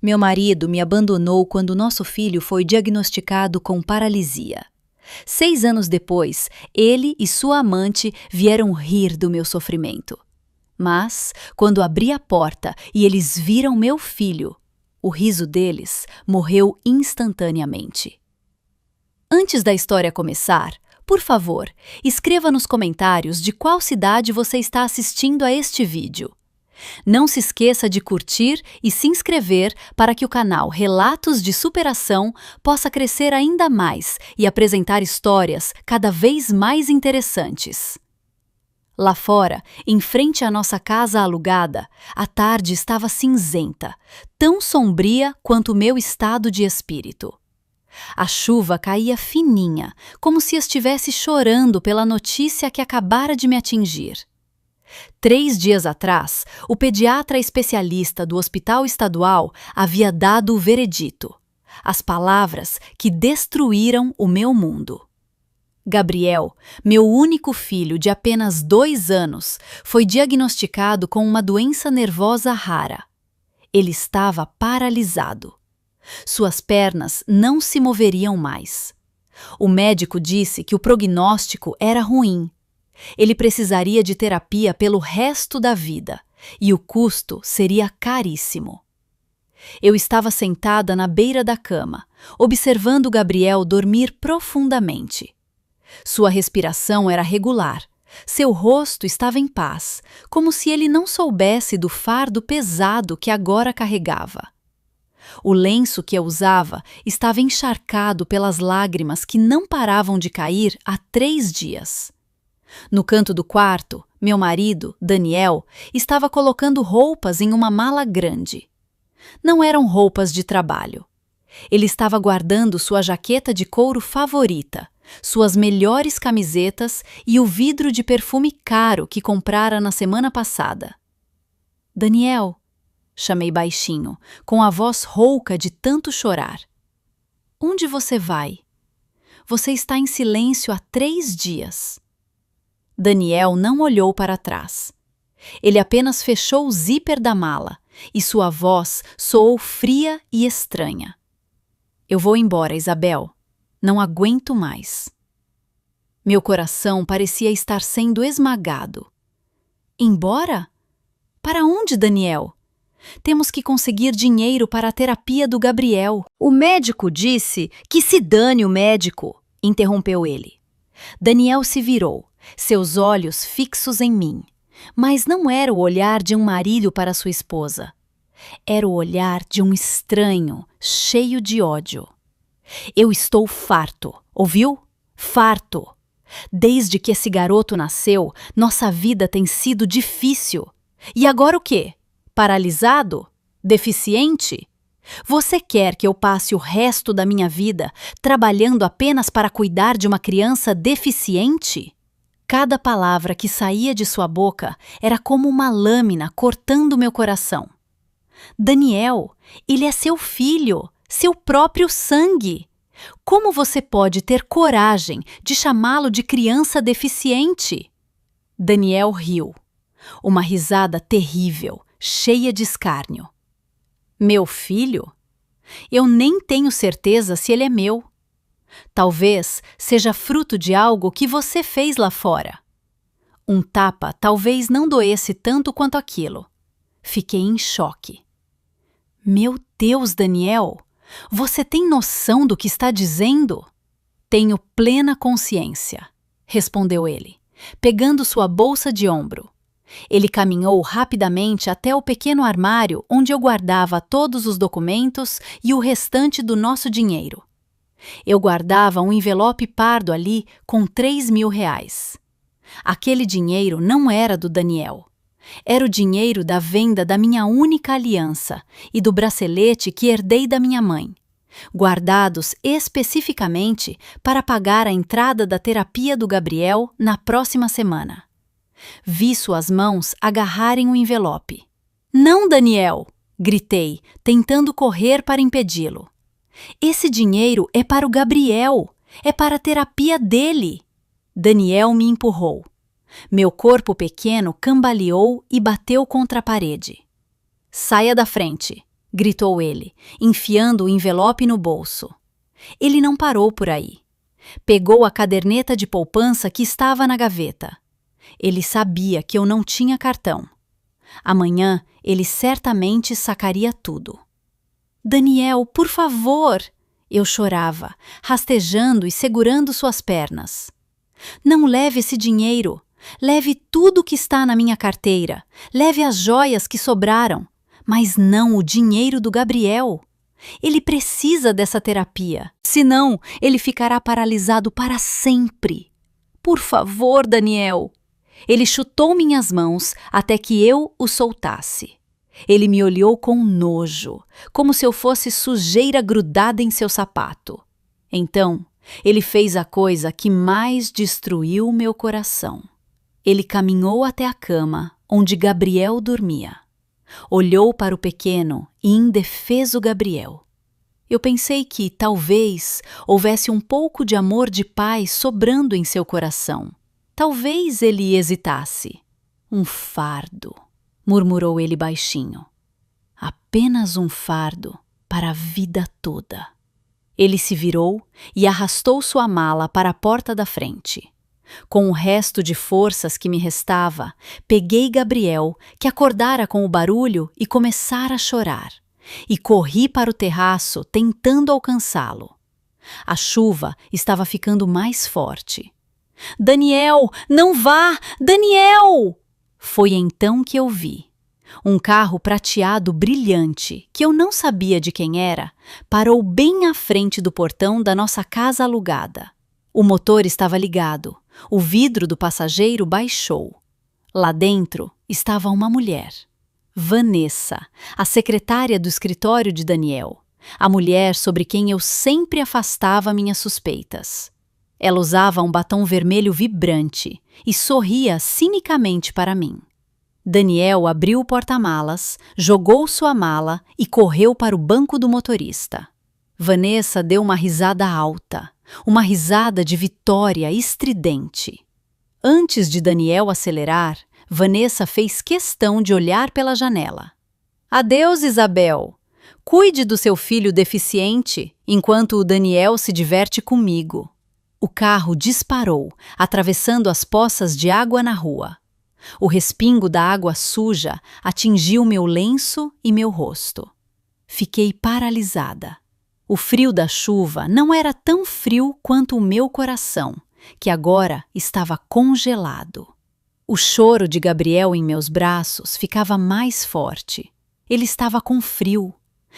Meu marido me abandonou quando nosso filho foi diagnosticado com paralisia. 6 anos depois, ele e sua amante vieram rir do meu sofrimento. Mas, quando abri a porta e eles viram meu filho, o riso deles morreu instantaneamente. Antes da história começar, por favor, escreva nos comentários de qual cidade você está assistindo a este vídeo. Não se esqueça de curtir e se inscrever para que o canal Relatos de Superação possa crescer ainda mais e apresentar histórias cada vez mais interessantes. Lá fora, em frente à nossa casa alugada, a tarde estava cinzenta, tão sombria quanto o meu estado de espírito. A chuva caía fininha, como se estivesse chorando pela notícia que acabara de me atingir. 3 dias atrás, o pediatra especialista do Hospital Estadual havia dado o veredito, as palavras que destruíram o meu mundo. Gabriel, meu único filho de apenas 2 anos, foi diagnosticado com uma doença nervosa rara. Ele estava paralisado. Suas pernas não se moveriam mais. O médico disse que o prognóstico era ruim. Ele precisaria de terapia pelo resto da vida, e o custo seria caríssimo. Eu estava sentada na beira da cama, observando Gabriel dormir profundamente. Sua respiração era regular, seu rosto estava em paz, como se ele não soubesse do fardo pesado que agora carregava. O lenço que eu usava estava encharcado pelas lágrimas que não paravam de cair há 3 dias. No canto do quarto, meu marido, Daniel, estava colocando roupas em uma mala grande. Não eram roupas de trabalho. Ele estava guardando sua jaqueta de couro favorita, suas melhores camisetas e o vidro de perfume caro que comprara na semana passada. Daniel, chamei baixinho, com a voz rouca de tanto chorar. Onde você vai? Você está em silêncio há 3 dias. Daniel não olhou para trás. Ele apenas fechou o zíper da mala e sua voz soou fria e estranha. Eu vou embora, Isabel. Não aguento mais. Meu coração parecia estar sendo esmagado. Embora? Para onde, Daniel? Temos que conseguir dinheiro para a terapia do Gabriel. O médico disse que se dane o médico, interrompeu ele. Daniel se virou, seus olhos fixos em mim. Mas não era o olhar de um marido para sua esposa. Era o olhar de um estranho, cheio de ódio. Eu estou farto, ouviu? Farto. Desde que esse garoto nasceu, nossa vida tem sido difícil. E agora o quê? Paralisado? Deficiente? Você quer que eu passe o resto da minha vida trabalhando apenas para cuidar de uma criança deficiente? Cada palavra que saía de sua boca era como uma lâmina cortando meu coração. Daniel, ele é seu filho, seu próprio sangue. Como você pode ter coragem de chamá-lo de criança deficiente? Daniel riu. Uma risada terrível, cheia de escárnio. Meu filho? Eu nem tenho certeza se ele é meu. Talvez seja fruto de algo que você fez lá fora. Um tapa talvez não doesse tanto quanto aquilo. Fiquei em choque. Meu Deus, Daniel! Você tem noção do que está dizendo? Tenho plena consciência, respondeu ele, pegando sua bolsa de ombro. Ele caminhou rapidamente até o pequeno armário onde eu guardava todos os documentos e o restante do nosso dinheiro. Eu guardava um envelope pardo ali com R$ 3.000. Aquele dinheiro não era do Daniel. Era o dinheiro da venda da minha única aliança e do bracelete que herdei da minha mãe, guardados especificamente para pagar a entrada da terapia do Gabriel na próxima semana. Vi suas mãos agarrarem o envelope. Não, Daniel! Gritei, tentando correr para impedi-lo. Esse dinheiro é para o Gabriel, é para a terapia dele. Daniel me empurrou. Meu corpo pequeno cambaleou e bateu contra a parede. Saia da frente, gritou ele, enfiando o envelope no bolso. Ele não parou por aí. Pegou a caderneta de poupança que estava na gaveta. Ele sabia que eu não tinha cartão. Amanhã ele certamente sacaria tudo. Daniel, por favor! Eu chorava, rastejando e segurando suas pernas. Não leve esse dinheiro. Leve tudo que está na minha carteira. Leve as joias que sobraram. Mas não o dinheiro do Gabriel. Ele precisa dessa terapia. Senão, ele ficará paralisado para sempre. Por favor, Daniel. Ele chutou minhas mãos até que eu o soltasse. Ele me olhou com nojo, como se eu fosse sujeira grudada em seu sapato. Então, ele fez a coisa que mais destruiu meu coração. Ele caminhou até a cama, onde Gabriel dormia. Olhou para o pequeno e indefeso Gabriel. Eu pensei que, talvez, houvesse um pouco de amor de pai sobrando em seu coração. Talvez ele hesitasse. Um fardo, murmurou ele baixinho. Apenas um fardo para a vida toda. Ele se virou e arrastou sua mala para a porta da frente. Com o resto de forças que me restava, peguei Gabriel, que acordara com o barulho e começara a chorar, e corri para o terraço tentando alcançá-lo. A chuva estava ficando mais forte. Daniel, não vá! Daniel! Foi então que eu vi. Um carro prateado brilhante, que eu não sabia de quem era, parou bem à frente do portão da nossa casa alugada. O motor estava ligado. O vidro do passageiro baixou. Lá dentro estava uma mulher. Vanessa, a secretária do escritório de Daniel. A mulher sobre quem eu sempre afastava minhas suspeitas. Ela usava um batom vermelho vibrante e sorria cinicamente para mim. Daniel abriu o porta-malas, jogou sua mala e correu para o banco do motorista. Vanessa deu uma risada alta, uma risada de vitória estridente. Antes de Daniel acelerar, Vanessa fez questão de olhar pela janela. Adeus, Isabel. Cuide do seu filho deficiente enquanto o Daniel se diverte comigo. O carro disparou, atravessando as poças de água na rua. O respingo da água suja atingiu meu lenço e meu rosto. Fiquei paralisada. O frio da chuva não era tão frio quanto o meu coração, que agora estava congelado. O choro de Gabriel em meus braços ficava mais forte. Ele estava com frio.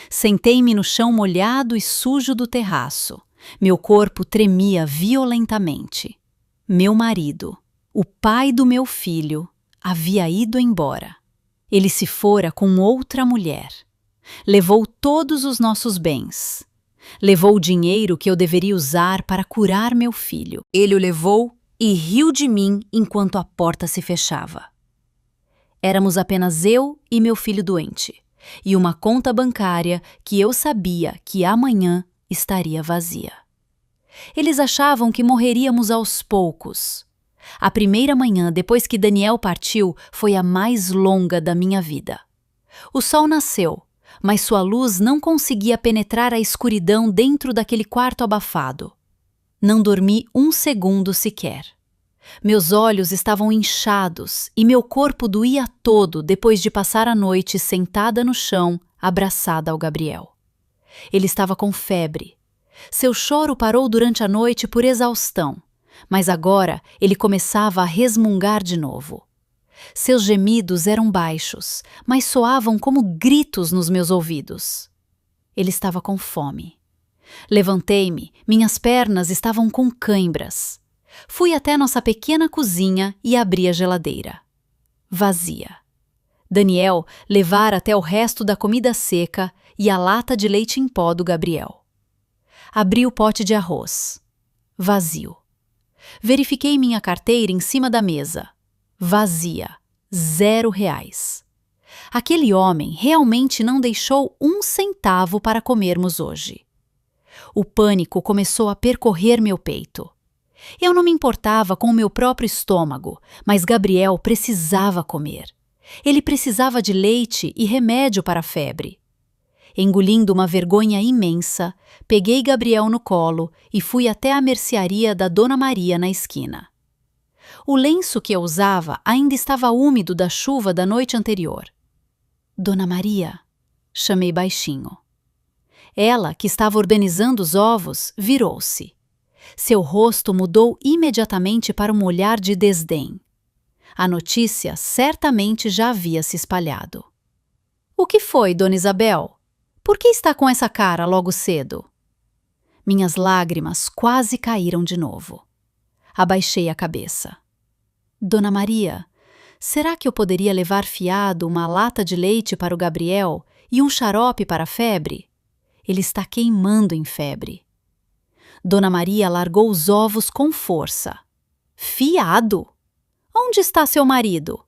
Sentei-me no chão molhado e sujo do terraço. Meu corpo tremia violentamente. Meu marido, o pai do meu filho, havia ido embora. Ele se fora com outra mulher. Levou todos os nossos bens. Levou o dinheiro que eu deveria usar para curar meu filho. Ele o levou e riu de mim enquanto a porta se fechava. Éramos apenas eu e meu filho doente, e uma conta bancária que eu sabia que amanhã estaria vazia. Eles achavam que morreríamos aos poucos. A primeira manhã depois que Daniel partiu foi a mais longa da minha vida. O sol nasceu, mas sua luz não conseguia penetrar a escuridão dentro daquele quarto abafado. Não dormi um segundo sequer. Meus olhos estavam inchados e meu corpo doía todo depois de passar a noite sentada no chão, abraçada ao Gabriel. Ele estava com febre. Seu choro parou durante a noite por exaustão, mas agora ele começava a resmungar de novo. Seus gemidos eram baixos, mas soavam como gritos nos meus ouvidos. Ele estava com fome. Levantei-me, minhas pernas estavam com cãibras. Fui até nossa pequena cozinha e abri a geladeira. Vazia. Daniel levara até o resto da comida seca e a lata de leite em pó do Gabriel. Abri o pote de arroz. Vazio. Verifiquei minha carteira em cima da mesa. Vazia. R$0. Aquele homem realmente não deixou um centavo para comermos hoje. O pânico começou a percorrer meu peito. Eu não me importava com o meu próprio estômago, mas Gabriel precisava comer. Ele precisava de leite e remédio para a febre. Engolindo uma vergonha imensa, peguei Gabriel no colo e fui até a mercearia da Dona Maria na esquina. O lenço que eu usava ainda estava úmido da chuva da noite anterior. Dona Maria, chamei baixinho. Ela, que estava organizando os ovos, virou-se. Seu rosto mudou imediatamente para um olhar de desdém. A notícia certamente já havia se espalhado. O que foi, Dona Isabel? Por que está com essa cara logo cedo? Minhas lágrimas quase caíram de novo. Abaixei a cabeça. Dona Maria, será que eu poderia levar fiado uma lata de leite para o Gabriel e um xarope para a febre? Ele está queimando em febre. Dona Maria largou os ovos com força. Fiado? Onde está seu marido?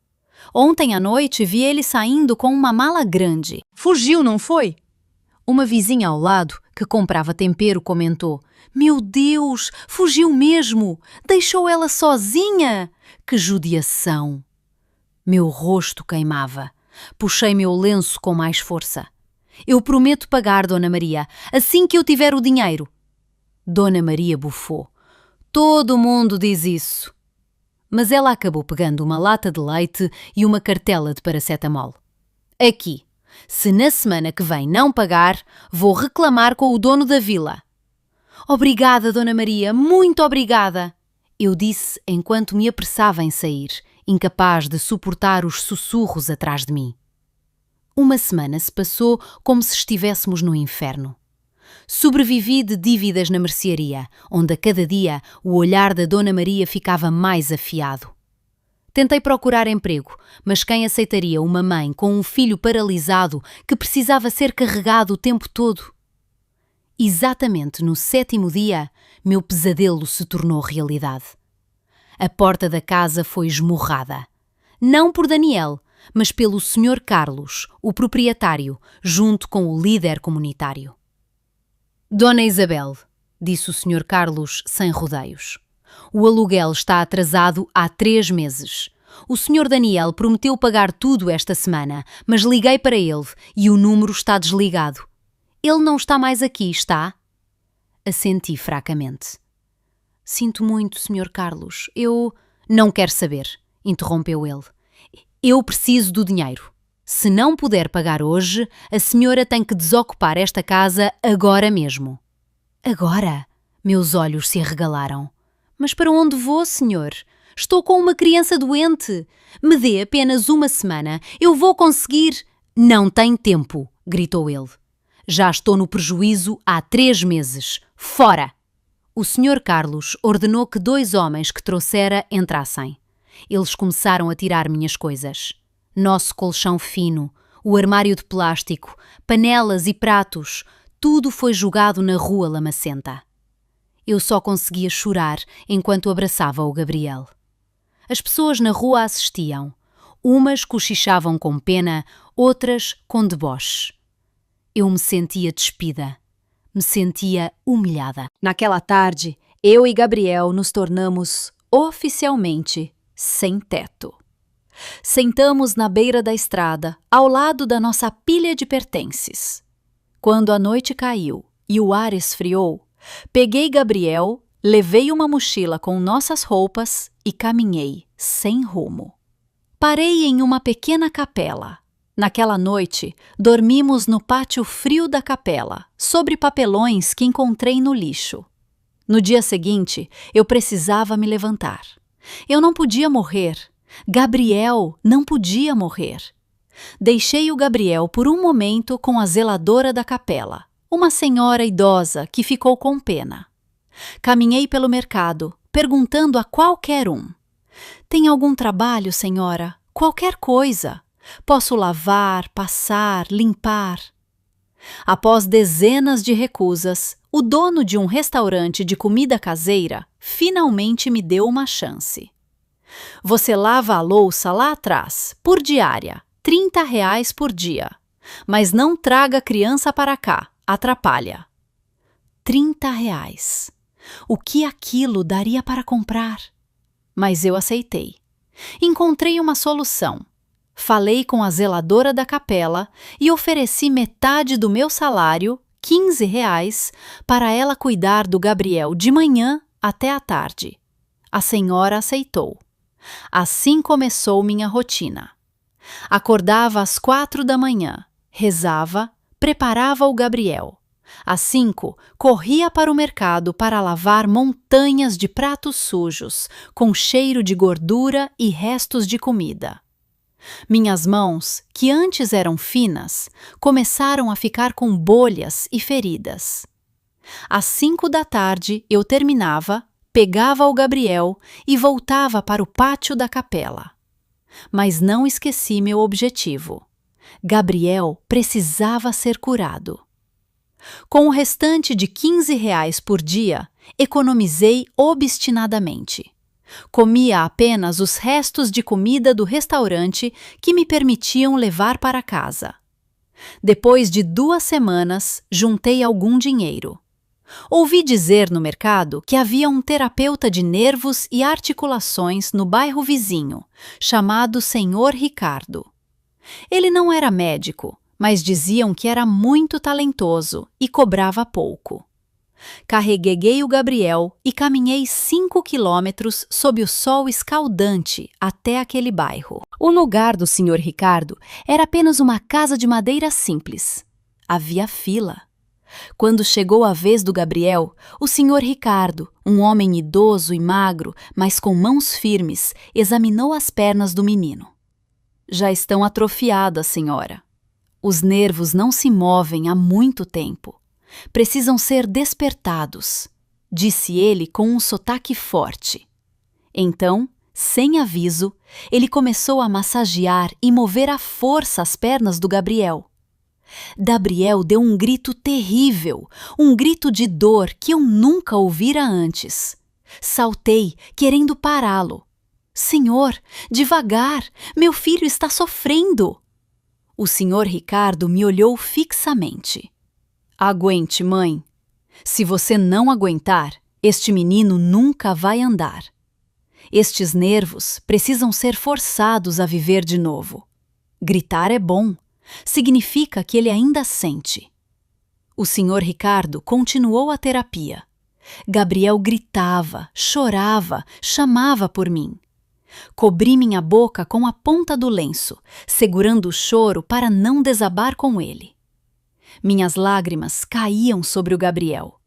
Ontem à noite vi ele saindo com uma mala grande. Fugiu, não foi? Uma vizinha ao lado, que comprava tempero, comentou: Meu Deus, fugiu mesmo! Deixou ela sozinha! Que judiação! Meu rosto queimava. Puxei meu lenço com mais força. Eu prometo pagar, Dona Maria, assim que eu tiver o dinheiro. Dona Maria bufou. Todo mundo diz isso. Mas ela acabou pegando uma lata de leite e uma cartela de paracetamol. Aqui. Se na semana que vem não pagar, vou reclamar com o dono da vila. Obrigada, Dona Maria, muito obrigada, eu disse enquanto me apressava em sair, incapaz de suportar os sussurros atrás de mim. Uma semana se passou como se estivéssemos no inferno. Sobrevivi de dívidas na mercearia, onde a cada dia o olhar da Dona Maria ficava mais afiado. Tentei procurar emprego, mas quem aceitaria uma mãe com um filho paralisado que precisava ser carregado o tempo todo? Exatamente no 7º dia, meu pesadelo se tornou realidade. A porta da casa foi esmurrada. Não por Daniel, mas pelo Sr. Carlos, o proprietário, junto com o líder comunitário. Dona Isabel, disse o Sr. Carlos sem rodeios. O aluguel está atrasado há 3 meses. O Sr. Daniel prometeu pagar tudo esta semana, mas liguei para ele e o número está desligado. Ele não está mais aqui, está? Assenti fracamente. Sinto muito, Sr. Carlos. Eu... Não quero saber, interrompeu ele. Eu preciso do dinheiro. Se não puder pagar hoje, a senhora tem que desocupar esta casa agora mesmo. Agora? Meus olhos se arregalaram. Mas para onde vou, senhor? Estou com uma criança doente. Me dê apenas uma semana. Eu vou conseguir... Não tem tempo, gritou ele. Já estou no prejuízo há 3 meses. Fora! O Sr. Carlos ordenou que 2 homens que trouxera entrassem. Eles começaram a tirar minhas coisas. Nosso colchão fino, o armário de plástico, panelas e pratos, tudo foi jogado na rua lamacenta. Eu só conseguia chorar enquanto abraçava o Gabriel. As pessoas na rua assistiam. Umas cochichavam com pena, outras com deboche. Eu me sentia despida. Me sentia humilhada. Naquela tarde, eu e Gabriel nos tornamos, oficialmente, sem teto. Sentamos na beira da estrada, ao lado da nossa pilha de pertences. Quando a noite caiu e o ar esfriou, peguei Gabriel, levei uma mochila com nossas roupas e caminhei, sem rumo. Parei em uma pequena capela. Naquela noite, dormimos no pátio frio da capela, sobre papelões que encontrei no lixo. No dia seguinte, eu precisava me levantar. Eu não podia morrer. Gabriel não podia morrer. Deixei o Gabriel por um momento com a zeladora da capela, uma senhora idosa que ficou com pena. Caminhei pelo mercado, perguntando a qualquer um: Tem algum trabalho, senhora? Qualquer coisa. Posso lavar, passar, limpar. Após dezenas de recusas, o dono de um restaurante de comida caseira finalmente me deu uma chance. Você lava a louça lá atrás, por diária, R$ 30 por dia. Mas não traga a criança para cá, atrapalha. R$ 30. O que aquilo daria para comprar? Mas eu aceitei. Encontrei uma solução. falei com a zeladora da capela e ofereci metade do meu salário, R$ 15, para ela cuidar do Gabriel de manhã até à tarde. A senhora aceitou. Assim começou minha rotina. Acordava às 4 da manhã, rezava, preparava o Gabriel. Às 5, corria para o mercado para lavar montanhas de pratos sujos, com cheiro de gordura e restos de comida. Minhas mãos, que antes eram finas, começaram a ficar com bolhas e feridas. Às 5 da tarde eu terminava, pegava o Gabriel e voltava para o pátio da capela. Mas não esqueci meu objetivo. Gabriel precisava ser curado. Com o restante de R$ 15 por dia, economizei obstinadamente. Comia apenas os restos de comida do restaurante que me permitiam levar para casa. Depois de 2 semanas, juntei algum dinheiro. Ouvi dizer no mercado que havia um terapeuta de nervos e articulações no bairro vizinho, chamado Senhor Ricardo. Ele não era médico, mas diziam que era muito talentoso e cobrava pouco. Carreguei o Gabriel e caminhei 5 quilômetros sob o sol escaldante até aquele bairro. O lugar do Senhor Ricardo era apenas uma casa de madeira simples. Havia fila. Quando chegou a vez do Gabriel, o Senhor Ricardo, um homem idoso e magro, mas com mãos firmes, examinou as pernas do menino. Já estão atrofiadas, senhora. Os nervos não se movem há muito tempo. Precisam ser despertados, disse ele com um sotaque forte. Então, sem aviso, ele começou a massagear e mover à força as pernas do Gabriel. Gabriel deu um grito terrível, um grito de dor que eu nunca ouvira antes. Saltei, querendo pará-lo. Senhor, devagar, meu filho está sofrendo. O senhor Ricardo me olhou fixamente. Aguente, mãe. Se você não aguentar, este menino nunca vai andar. Estes nervos precisam ser forçados a viver de novo. Gritar é bom. Significa que ele ainda sente. O senhor Ricardo continuou a terapia. Gabriel gritava, chorava, chamava por mim. Cobri minha boca com a ponta do lenço, segurando o choro para não desabar com ele. Minhas lágrimas caíam sobre o Gabriel.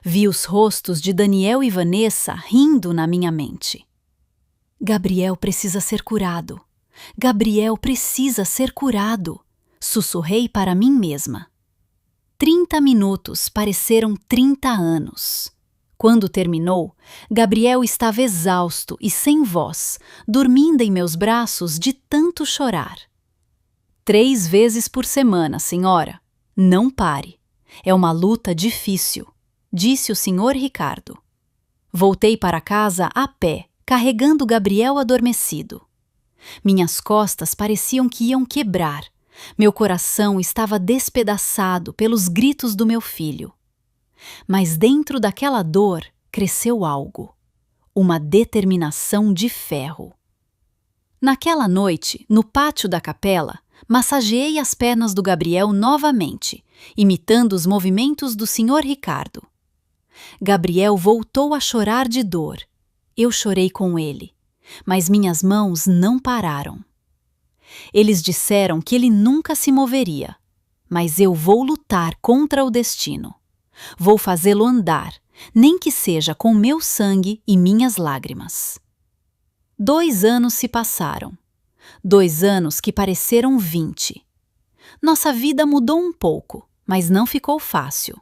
Vi os rostos de Daniel e Vanessa rindo na minha mente. Gabriel precisa ser curado. Gabriel precisa ser curado, sussurrei para mim mesma. 30 minutos pareceram 30 anos. Quando terminou, Gabriel estava exausto e sem voz, dormindo em meus braços de tanto chorar. 3 vezes por semana, senhora. Não pare. É uma luta difícil, disse o senhor Ricardo. Voltei para casa a pé, carregando Gabriel adormecido. Minhas costas pareciam que iam quebrar. Meu coração estava despedaçado pelos gritos do meu filho. Mas dentro daquela dor cresceu algo. Uma determinação de ferro. Naquela noite, no pátio da capela, massageei as pernas do Gabriel novamente, imitando os movimentos do senhor Ricardo. Gabriel voltou a chorar de dor. Eu chorei com ele. Mas minhas mãos não pararam. Eles disseram que ele nunca se moveria, mas eu vou lutar contra o destino. Vou fazê-lo andar, nem que seja com meu sangue e minhas lágrimas. 2 anos se passaram. 2 anos que pareceram 20. Nossa vida mudou um pouco, mas não ficou fácil.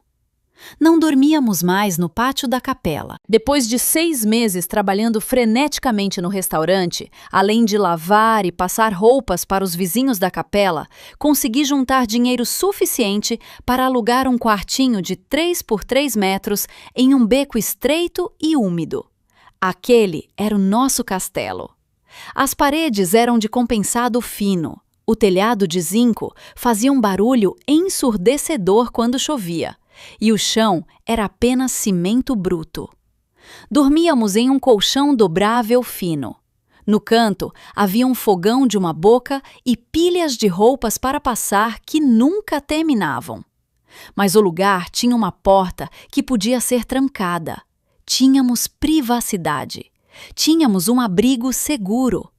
Não dormíamos mais no pátio da capela. Depois de 6 meses trabalhando freneticamente no restaurante, além de lavar e passar roupas para os vizinhos da capela, consegui juntar dinheiro suficiente para alugar um quartinho de 3 por 3 metros em um beco estreito e úmido. Aquele era o nosso castelo. As paredes eram de compensado fino. O telhado de zinco fazia um barulho ensurdecedor quando chovia. E o chão era apenas cimento bruto. Dormíamos em um colchão dobrável fino. No canto havia um fogão de uma boca e pilhas de roupas para passar que nunca terminavam. Mas o lugar tinha uma porta que podia ser trancada. Tínhamos privacidade. Tínhamos um abrigo seguro.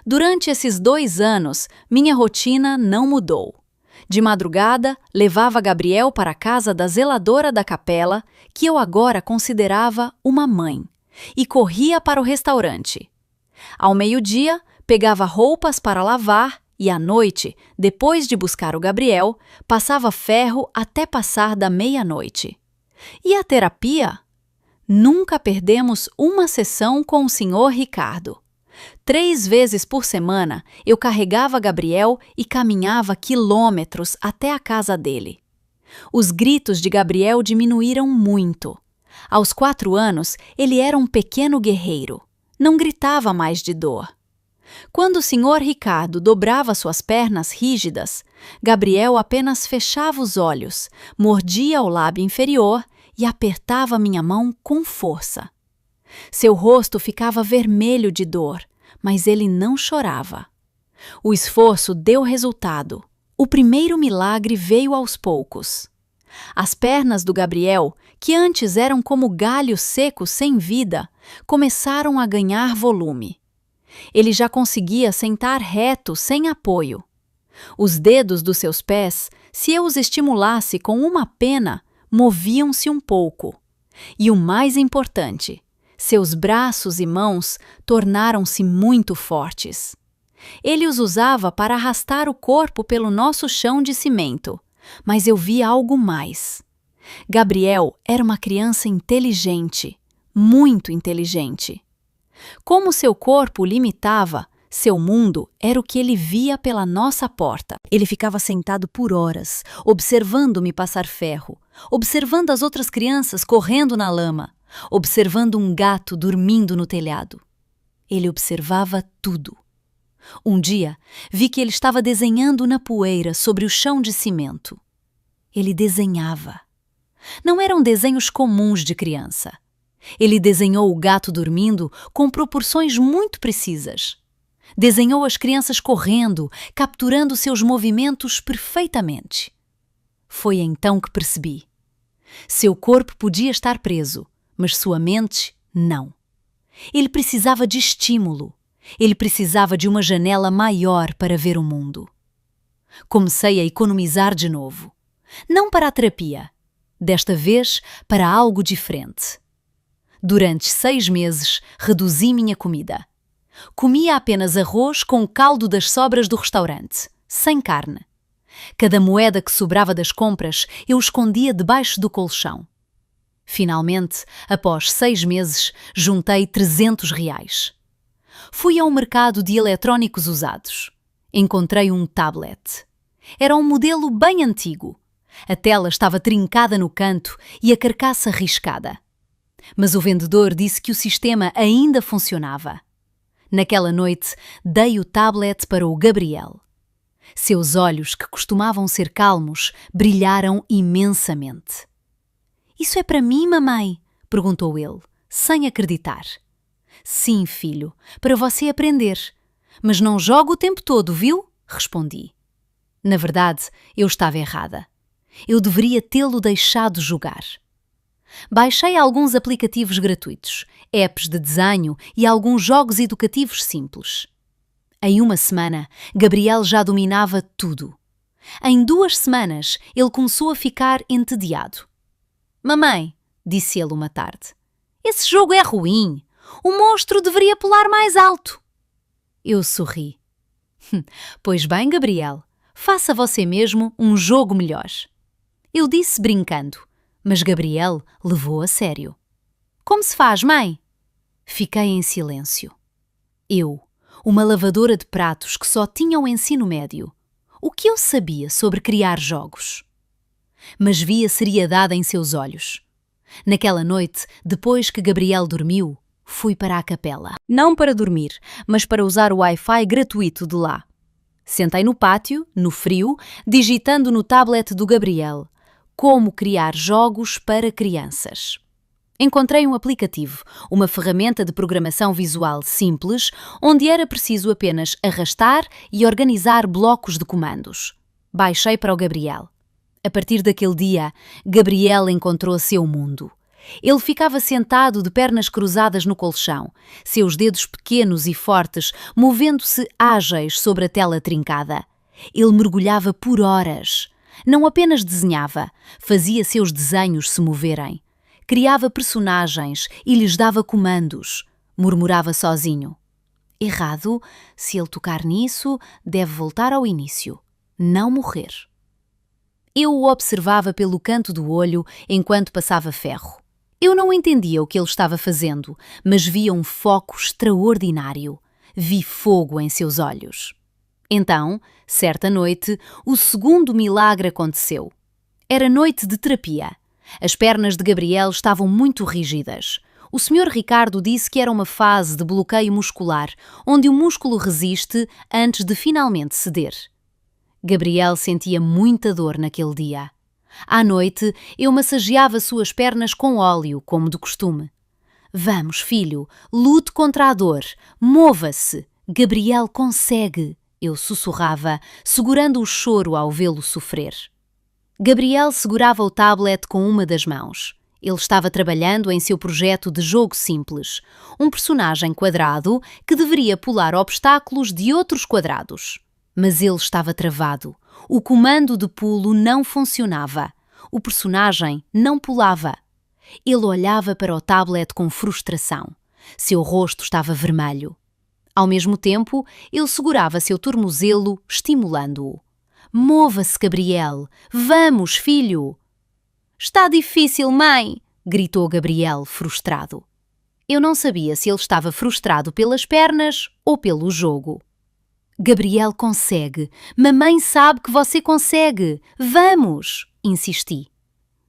Durante esses 2 anos, minha rotina não mudou. De madrugada, levava Gabriel para a casa da zeladora da capela, que eu agora considerava uma mãe, e corria para o restaurante. Ao meio-dia, pegava roupas para lavar e à noite, depois de buscar o Gabriel, passava ferro até passar da meia-noite. E a terapia? Nunca perdemos uma sessão com o Sr. Ricardo. 3 vezes por semana, eu carregava Gabriel e caminhava quilômetros até a casa dele. Os gritos de Gabriel diminuíram muito. Aos 4 anos, ele era um pequeno guerreiro. Não gritava mais de dor. Quando o Sr. Ricardo dobrava suas pernas rígidas, Gabriel apenas fechava os olhos, mordia o lábio inferior e apertava minha mão com força. Seu rosto ficava vermelho de dor, mas ele não chorava. O esforço deu resultado. O primeiro milagre veio aos poucos. As pernas do Gabriel, que antes eram como galhos secos sem vida, começaram a ganhar volume. Ele já conseguia sentar reto sem apoio. Os dedos dos seus pés, se eu os estimulasse com uma pena, moviam-se um pouco. E o mais importante, seus braços e mãos tornaram-se muito fortes. Ele os usava para arrastar o corpo pelo nosso chão de cimento, mas eu vi algo mais. Gabriel era uma criança inteligente, muito inteligente. Como seu corpo o limitava, seu mundo era o que ele via pela nossa porta. Ele ficava sentado por horas, observando-me passar ferro, observando as outras crianças correndo na lama, observando um gato dormindo no telhado. Ele observava tudo. Um dia, vi que ele estava desenhando na poeira sobre o chão de cimento. Ele desenhava. Não eram desenhos comuns de criança. Ele desenhou o gato dormindo com proporções muito precisas. Desenhou as crianças correndo, capturando seus movimentos perfeitamente. Foi então que percebi. Seu corpo podia estar preso, mas sua mente, não. Ele precisava de estímulo. Ele precisava de uma janela maior para ver o mundo. Comecei a economizar de novo. Não para a terapia. Desta vez, para algo diferente. Durante 6 meses, reduzi minha comida. Comia apenas arroz com o caldo das sobras do restaurante, sem carne. Cada moeda que sobrava das compras, eu escondia debaixo do colchão. Finalmente, após 6 meses, juntei R$300. Fui ao mercado de eletrónicos usados. Encontrei um tablet. Era um modelo bem antigo. A tela estava trincada no canto e a carcaça riscada. Mas o vendedor disse que o sistema ainda funcionava. Naquela noite, dei o tablet para o Gabriel. Seus olhos, que costumavam ser calmos, brilharam imensamente. "Isso é para mim, mamãe?" perguntou ele, sem acreditar. "Sim, filho, para você aprender. Mas não jogo o tempo todo, viu?" respondi. Na verdade, eu estava errada. Eu deveria tê-lo deixado jogar. Baixei alguns aplicativos gratuitos, apps de desenho e alguns jogos educativos simples. Em uma semana, Gabriel já dominava tudo. Em 2 semanas, ele começou a ficar entediado. "Mamãe", disse ele uma tarde, "esse jogo é ruim. O monstro deveria pular mais alto." Eu sorri. "Pois bem, Gabriel, faça você mesmo um jogo melhor." Eu disse brincando, mas Gabriel levou a sério. "Como se faz, mãe?" Fiquei em silêncio. Eu, uma lavadora de pratos que só tinha o ensino médio, o que eu sabia sobre criar jogos? Mas vi a seriedade em seus olhos. Naquela noite, depois que Gabriel dormiu, fui para a capela. Não para dormir, mas para usar o Wi-Fi gratuito de lá. Sentei no pátio, no frio, digitando no tablet do Gabriel: "Como criar jogos para crianças." Encontrei um aplicativo, uma ferramenta de programação visual simples, onde era preciso apenas arrastar e organizar blocos de comandos. Baixei para o Gabriel. A partir daquele dia, Gabriel encontrou seu mundo. Ele ficava sentado de pernas cruzadas no colchão, seus dedos pequenos e fortes movendo-se ágeis sobre a tela trincada. Ele mergulhava por horas. Não apenas desenhava, fazia seus desenhos se moverem. Criava personagens e lhes dava comandos. Murmurava sozinho. Errado, se ele tocar nisso, deve voltar ao início. Não morrer. Eu o observava pelo canto do olho enquanto passava ferro. Eu não entendia o que ele estava fazendo, mas via um foco extraordinário. Vi fogo em seus olhos. Então, certa noite, o segundo milagre aconteceu. Era noite de terapia. As pernas de Gabriel estavam muito rígidas. O Sr. Ricardo disse que era uma fase de bloqueio muscular, onde o músculo resiste antes de finalmente ceder. Gabriel sentia muita dor naquele dia. À noite, eu massageava suas pernas com óleo, como de costume. Vamos, filho, lute contra a dor, mova-se. Gabriel consegue, eu sussurrava, segurando o choro ao vê-lo sofrer. Gabriel segurava o tablet com uma das mãos. Ele estava trabalhando em seu projeto de jogo simples, um personagem quadrado que deveria pular obstáculos de outros quadrados. Mas ele estava travado. O comando de pulo não funcionava. O personagem não pulava. Ele olhava para o tablet com frustração. Seu rosto estava vermelho. Ao mesmo tempo, ele segurava seu tornozelo, estimulando-o. Mova-se, Gabriel! Vamos, filho! Está difícil, mãe! Gritou Gabriel, frustrado. Eu não sabia se ele estava frustrado pelas pernas ou pelo jogo. Gabriel consegue. Mamãe sabe que você consegue. Vamos! Insisti.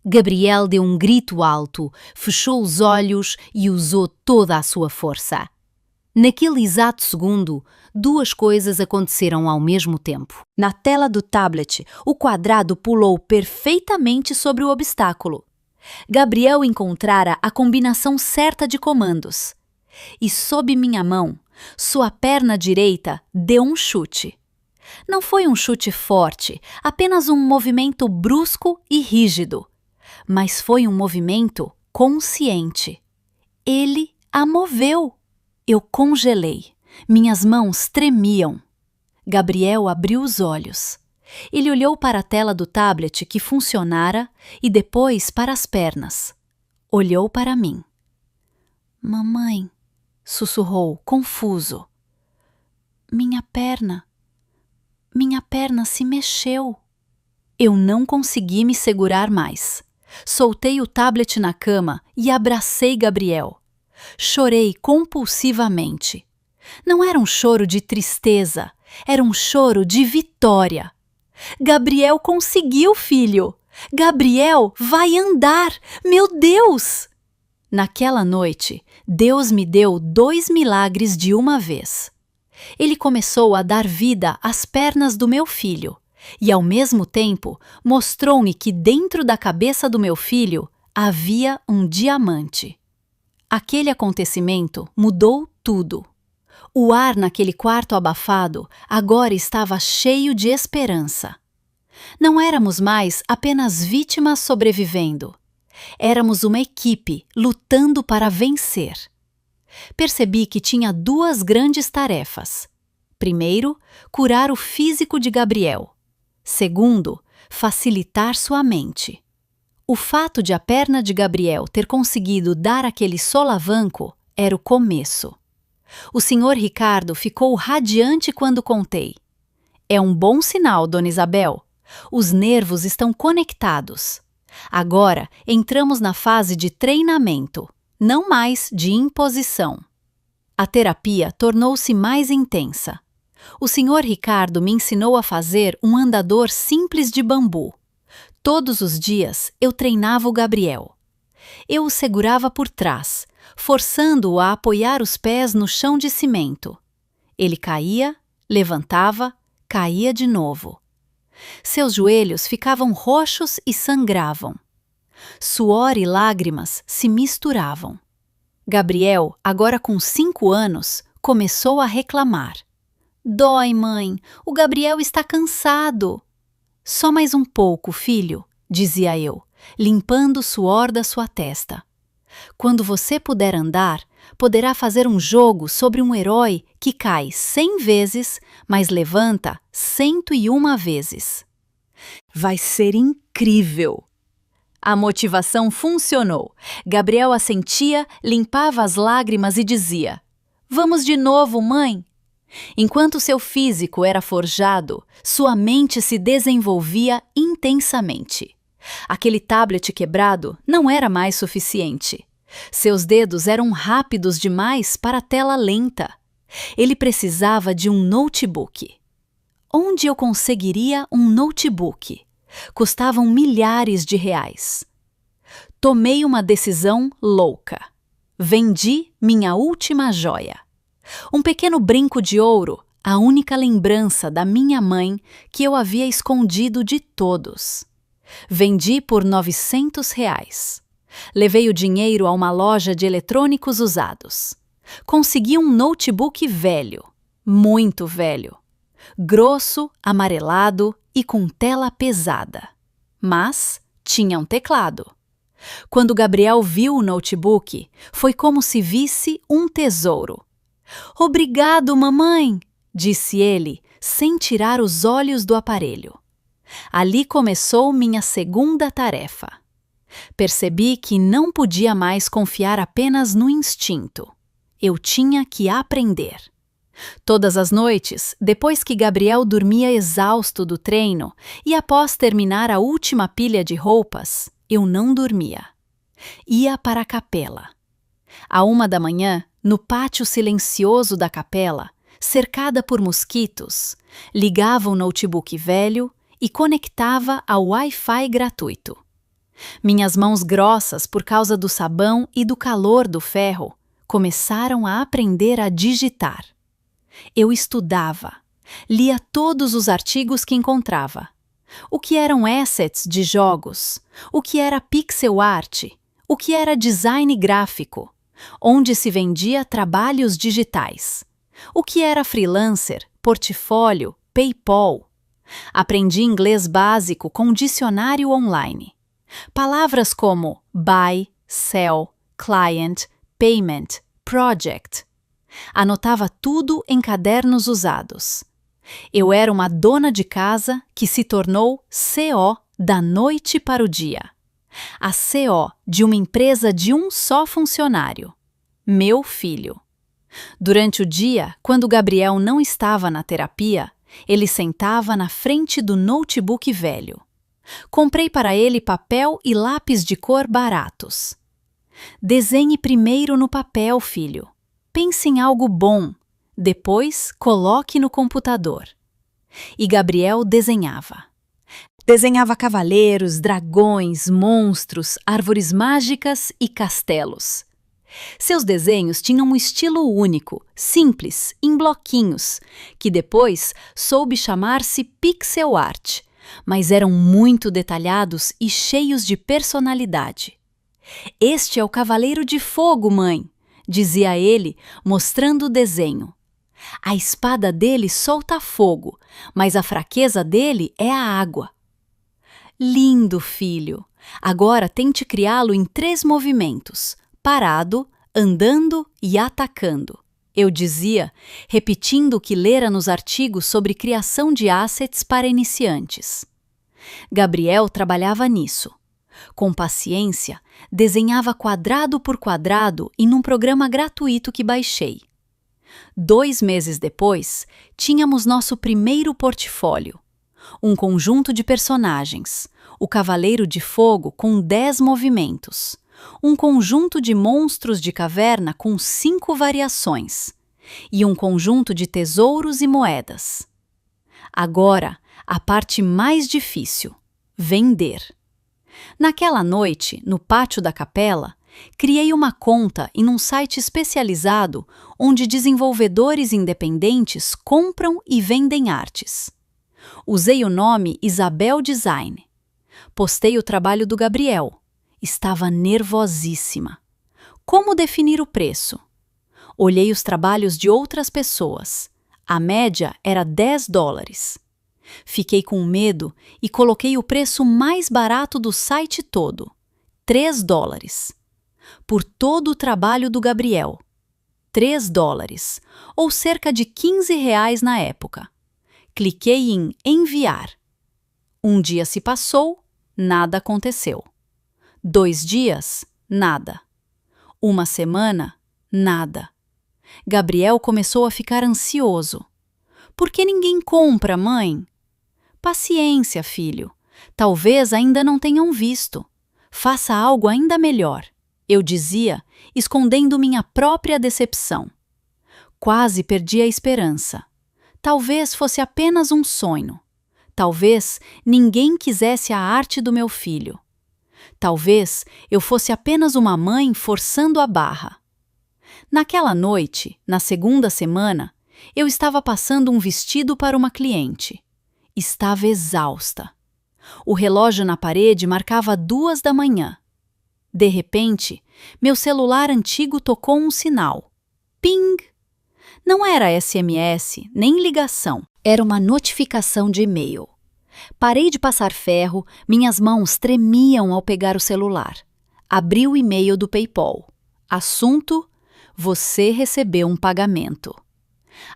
Gabriel deu um grito alto, fechou os olhos e usou toda a sua força. Naquele exato segundo, duas coisas aconteceram ao mesmo tempo. Na tela do tablet, o quadrado pulou perfeitamente sobre o obstáculo. Gabriel encontrara a combinação certa de comandos. E sob minha mão, sua perna direita deu um chute. Não foi um chute forte, apenas um movimento brusco e rígido. Mas foi um movimento consciente. Ele a moveu. Eu congelei. Minhas mãos tremiam. Gabriel abriu os olhos. Ele olhou para a tela do tablet que funcionara e depois para as pernas. Olhou para mim. Mamãe, sussurrou, confuso. Minha perna se mexeu. Eu não consegui me segurar mais. Soltei o tablet na cama e abracei Gabriel. Chorei compulsivamente. Não era um choro de tristeza, era um choro de vitória. Gabriel conseguiu, filho! Gabriel vai andar! Meu Deus! Naquela noite, Deus me deu 2 milagres de uma vez. Ele começou a dar vida às pernas do meu filho e, ao mesmo tempo, mostrou-me que dentro da cabeça do meu filho havia um diamante. Aquele acontecimento mudou tudo. O ar naquele quarto abafado agora estava cheio de esperança. Não éramos mais apenas vítimas sobrevivendo. Éramos uma equipe lutando para vencer. Percebi que tinha 2 grandes tarefas. Primeiro, curar o físico de Gabriel. Segundo, facilitar sua mente. O fato de a perna de Gabriel ter conseguido dar aquele solavanco era o começo. O Sr. Ricardo ficou radiante quando contei. É um bom sinal, Dona Isabel. Os nervos estão conectados. Agora entramos na fase de treinamento, não mais de imposição. A terapia tornou-se mais intensa. O Sr. Ricardo me ensinou a fazer um andador simples de bambu. Todos os dias eu treinava o Gabriel. Eu o segurava por trás, forçando-o a apoiar os pés no chão de cimento. Ele caía, levantava, caía de novo. Seus joelhos ficavam roxos e sangravam. Suor e lágrimas se misturavam. Gabriel, agora com 5 anos, começou a reclamar. Dói, mãe, o Gabriel está cansado. Só mais um pouco, filho, dizia eu, limpando o suor da sua testa. Quando você puder andar, poderá fazer um jogo sobre um herói que cai 100 vezes, mas levanta 101 vezes. Vai ser incrível! A motivação funcionou. Gabriel assentia, limpava as lágrimas e dizia: Vamos de novo, mãe! Enquanto seu físico era forjado, sua mente se desenvolvia intensamente. Aquele tablet quebrado não era mais suficiente. Seus dedos eram rápidos demais para a tela lenta. Ele precisava de um notebook. Onde eu conseguiria um notebook? Custavam milhares de reais. Tomei uma decisão louca. Vendi minha última joia. Um pequeno brinco de ouro, a única lembrança da minha mãe que eu havia escondido de todos. Vendi por R$ 900. Levei o dinheiro a uma loja de eletrônicos usados. Consegui um notebook velho, muito velho. Grosso, amarelado e com tela pesada. Mas tinha um teclado. Quando Gabriel viu o notebook, foi como se visse um tesouro. Obrigado, mamãe, disse ele, sem tirar os olhos do aparelho. Ali começou minha segunda tarefa. Percebi que não podia mais confiar apenas no instinto. Eu tinha que aprender. Todas as noites, depois que Gabriel dormia exausto do treino e após terminar a última pilha de roupas, eu não dormia. Ia para a capela. À 1 da manhã, no pátio silencioso da capela, cercada por mosquitos, ligava o notebook velho e conectava ao Wi-Fi gratuito. Minhas mãos grossas por causa do sabão e do calor do ferro começaram a aprender a digitar. Eu estudava, lia todos os artigos que encontrava. O que eram assets de jogos? O que era pixel art? O que era design gráfico? Onde se vendia trabalhos digitais? O que era freelancer, portfólio, PayPal? Aprendi inglês básico com dicionário online. Palavras como buy, sell, client, payment, project. Anotava tudo em cadernos usados. Eu era uma dona de casa que se tornou CO da noite para o dia. A CO de uma empresa de um só funcionário. Meu filho. Durante o dia, quando Gabriel não estava na terapia, ele sentava na frente do notebook velho. Comprei para ele papel e lápis de cor baratos. Desenhe primeiro no papel, filho. Pense em algo bom. Depois, coloque no computador. E Gabriel desenhava. Desenhava cavaleiros, dragões, monstros, árvores mágicas e castelos. Seus desenhos tinham um estilo único, simples, em bloquinhos, que depois soube chamar-se pixel art, mas eram muito detalhados e cheios de personalidade. Este é o Cavaleiro de Fogo, mãe, dizia ele, mostrando o desenho. A espada dele solta fogo, mas a fraqueza dele é a água. Lindo, filho! Agora tente criá-lo em 3 movimentos, parado, andando e atacando. Eu dizia, repetindo o que lera nos artigos sobre criação de assets para iniciantes. Gabriel trabalhava nisso. Com paciência, desenhava quadrado por quadrado em um programa gratuito que baixei. 2 meses depois, tínhamos nosso primeiro portfólio. Um conjunto de personagens, o Cavaleiro de Fogo com 10 movimentos, um conjunto de monstros de caverna com 5 variações e um conjunto de tesouros e moedas. Agora, a parte mais difícil, vender. Naquela noite, no pátio da capela, criei uma conta em um site especializado onde desenvolvedores independentes compram e vendem artes. Usei o nome Isabel Design. Postei o trabalho do Gabriel Estava nervosíssima. Como definir o preço? Olhei os trabalhos de outras pessoas. A média era $10. Fiquei com medo e coloquei o preço mais barato do site todo, $3. Por todo o trabalho do Gabriel. $3, ou cerca de R$ 15 na época. Cliquei em enviar. Um dia se passou, nada aconteceu. 2 dias, nada. Uma semana, nada. Gabriel começou a ficar ansioso. Por que ninguém compra, mãe? Paciência, filho. Talvez ainda não tenham visto. Faça algo ainda melhor, eu dizia, escondendo minha própria decepção. Quase perdi a esperança. Talvez fosse apenas um sonho. Talvez ninguém quisesse a arte do meu filho. Talvez eu fosse apenas uma mãe forçando a barra. Naquela noite, na segunda semana, eu estava passando um vestido para uma cliente. Estava exausta. O relógio na parede marcava 2 da manhã. De repente, meu celular antigo tocou um sinal. Ping! Não era SMS, nem ligação. Era uma notificação de e-mail. Parei de passar ferro, minhas mãos tremiam ao pegar o celular. Abri o e-mail do PayPal. Assunto: você recebeu um pagamento.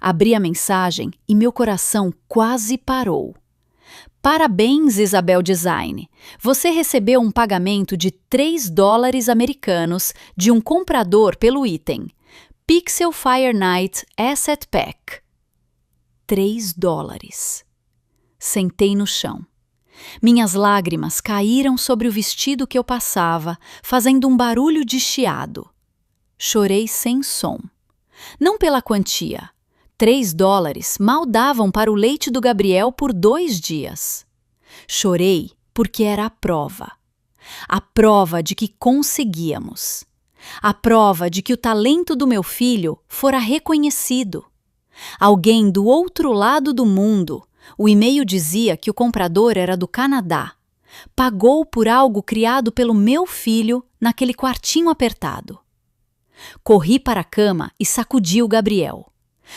Abri a mensagem e meu coração quase parou. Parabéns, Isabel Design. Você recebeu um pagamento de $3 americanos de um comprador pelo item Pixel Fire Night Asset Pack. $3. Sentei no chão. Minhas lágrimas caíram sobre o vestido que eu passava, fazendo um barulho de chiado. Chorei sem som. Não pela quantia. $3 mal davam para o leite do Gabriel por 2 dias. Chorei porque era a prova. A prova de que conseguíamos. A prova de que o talento do meu filho fora reconhecido. Alguém do outro lado do mundo, o e-mail dizia que o comprador era do Canadá, pagou por algo criado pelo meu filho naquele quartinho apertado. Corri para a cama e sacudi o Gabriel.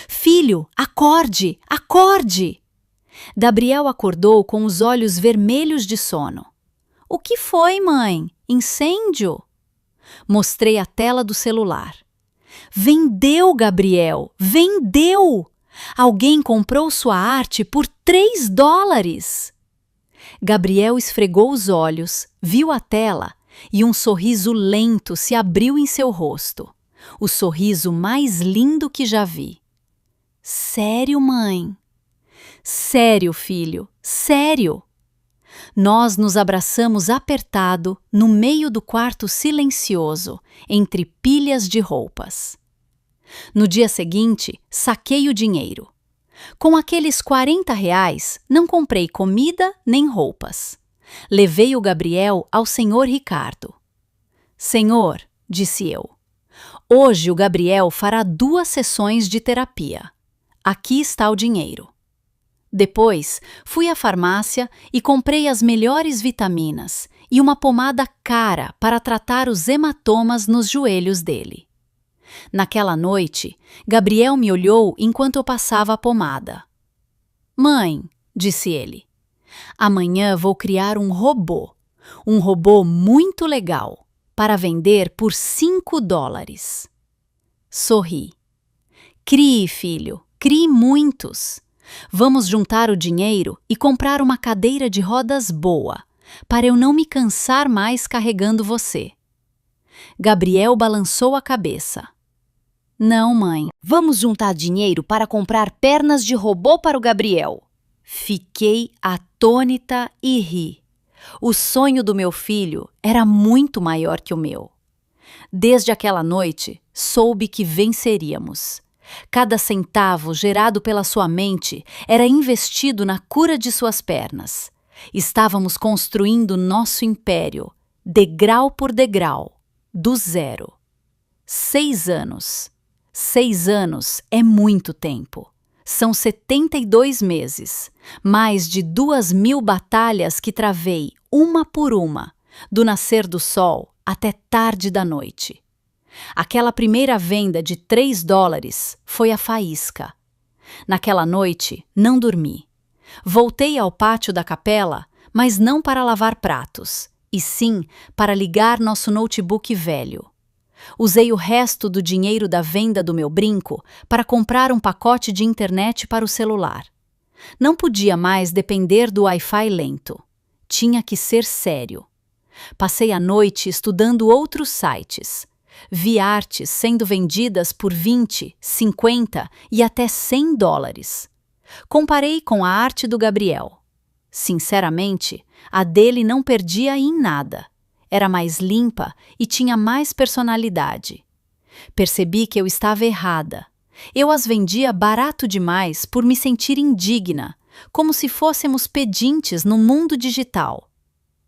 Filho, acorde, acorde! Gabriel acordou com os olhos vermelhos de sono. O que foi, mãe? Incêndio? Mostrei a tela do celular. Vendeu, Gabriel, vendeu! Alguém comprou sua arte por $3. Gabriel esfregou os olhos, viu a tela e um sorriso lento se abriu em seu rosto. O sorriso mais lindo que já vi. Sério, mãe? Sério, filho, sério. Nós nos abraçamos apertado no meio do quarto silencioso, entre pilhas de roupas. No dia seguinte, saquei o dinheiro. Com aqueles R$ 40, não comprei comida nem roupas. Levei o Gabriel ao senhor Ricardo. Senhor, disse eu, hoje o Gabriel fará 2 sessões de terapia. Aqui está o dinheiro. Depois, fui à farmácia e comprei as melhores vitaminas e uma pomada cara para tratar os hematomas nos joelhos dele. Naquela noite, Gabriel me olhou enquanto eu passava a pomada. Mãe, disse ele, amanhã vou criar um robô muito legal, para vender por $5. Sorri. Crie, filho, crie muitos. Vamos juntar o dinheiro e comprar uma cadeira de rodas boa, para eu não me cansar mais carregando você. Gabriel balançou a cabeça. Não, mãe, vamos juntar dinheiro para comprar pernas de robô para o Gabriel. Fiquei atônita e ri. O sonho do meu filho era muito maior que o meu. Desde aquela noite, soube que venceríamos. Cada centavo gerado pela sua mente era investido na cura de suas pernas. Estávamos construindo nosso império, degrau por degrau, do zero. 6 anos. 6 anos é muito tempo. São 72 meses, mais de 2.000 batalhas que travei, uma por uma, do nascer do sol até tarde da noite. Aquela primeira venda de $3 foi a faísca. Naquela noite, não dormi. Voltei ao pátio da capela, mas não para lavar pratos, e sim para ligar nosso notebook velho. Usei o resto do dinheiro da venda do meu brinco para comprar um pacote de internet para o celular. Não podia mais depender do Wi-Fi lento. Tinha que ser sério. Passei a noite estudando outros sites. Vi artes sendo vendidas por 20, 50 e até $100. Comparei com a arte do Gabriel. Sinceramente, a dele não perdia em nada. Era mais limpa e tinha mais personalidade. Percebi que eu estava errada. Eu as vendia barato demais por me sentir indigna, como se fôssemos pedintes no mundo digital.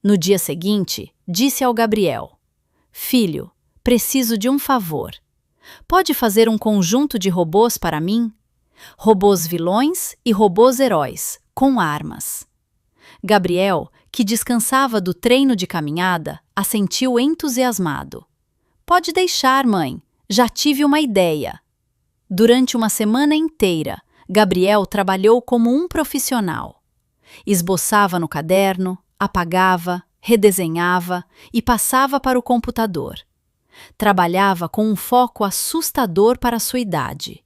No dia seguinte, disse ao Gabriel: "Filho, preciso de um favor. Pode fazer um conjunto de robôs para mim? Robôs vilões e robôs heróis, com armas." Gabriel, que descansava do treino de caminhada, assentiu entusiasmado. "Pode deixar, mãe. Já tive uma ideia." Durante uma semana inteira, Gabriel trabalhou como um profissional. Esboçava no caderno, apagava, redesenhava e passava para o computador. Trabalhava com um foco assustador para sua idade.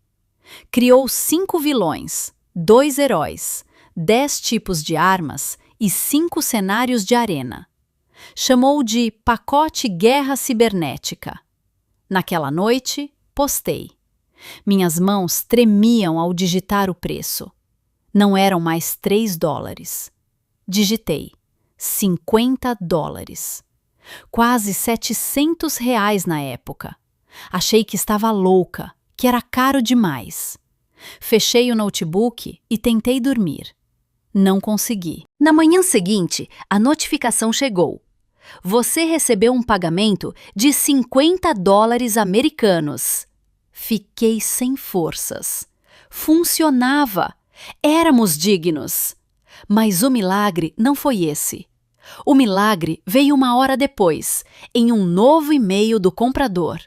Criou 5 vilões, 2 heróis, 10 tipos de armas e 5 cenários de arena. Chamou de pacote Guerra Cibernética. Naquela noite, postei. Minhas mãos tremiam ao digitar o preço. Não eram mais $3. Digitei $50. Quase R$ 700 na época. Achei que estava louca, que era caro demais. Fechei o notebook e tentei dormir. Não consegui. Na manhã seguinte, a notificação chegou. Você recebeu um pagamento de $50 americanos. Fiquei sem forças. Funcionava. Éramos dignos. Mas o milagre não foi esse. O milagre veio uma hora depois, em um novo e-mail do comprador.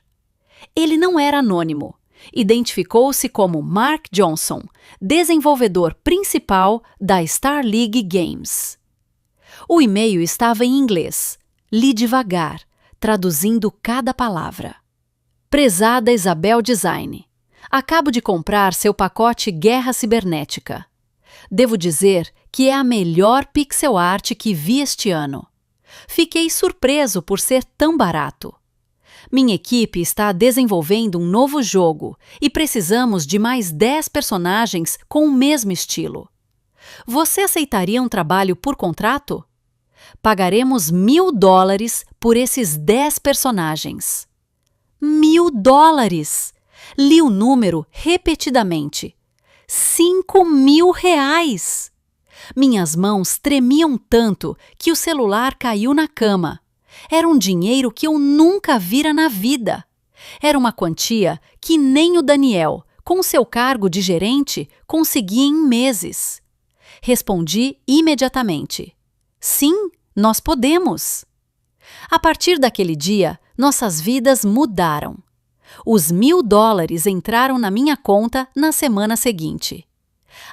Ele não era anônimo. Identificou-se como Mark Johnson, desenvolvedor principal da Star League Games. O e-mail estava em inglês. Li devagar, traduzindo cada palavra. Prezada Isabel Design, acabo de comprar seu pacote Guerra Cibernética. Devo dizer que é a melhor pixel art que vi este ano. Fiquei surpreso por ser tão barato. Minha equipe está desenvolvendo um novo jogo e precisamos de mais 10 personagens com o mesmo estilo. Você aceitaria um trabalho por contrato? Pagaremos $1.000 por esses 10 personagens. $1.000! Li o número repetidamente. R$ 5.000! Minhas mãos tremiam tanto que o celular caiu na cama. Era um dinheiro que eu nunca vira na vida. Era uma quantia que nem o Daniel, com seu cargo de gerente, conseguia em meses. Respondi imediatamente: "Sim, nós podemos." A partir daquele dia, nossas vidas mudaram. Os $1.000 entraram na minha conta na semana seguinte.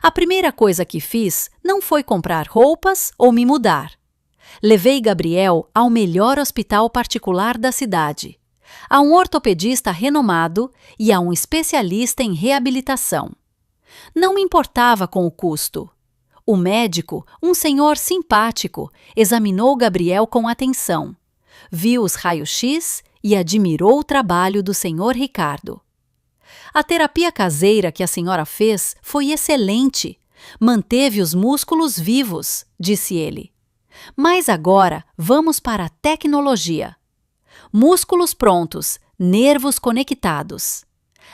A primeira coisa que fiz não foi comprar roupas ou me mudar. Levei Gabriel ao melhor hospital particular da cidade, a um ortopedista renomado e a um especialista em reabilitação. Não me importava com o custo. O médico, um senhor simpático, examinou Gabriel com atenção, viu os raios-x e admirou o trabalho do senhor Ricardo. A terapia caseira que a senhora fez foi excelente. Manteve os músculos vivos, disse ele. Mas agora vamos para a tecnologia. Músculos prontos, nervos conectados.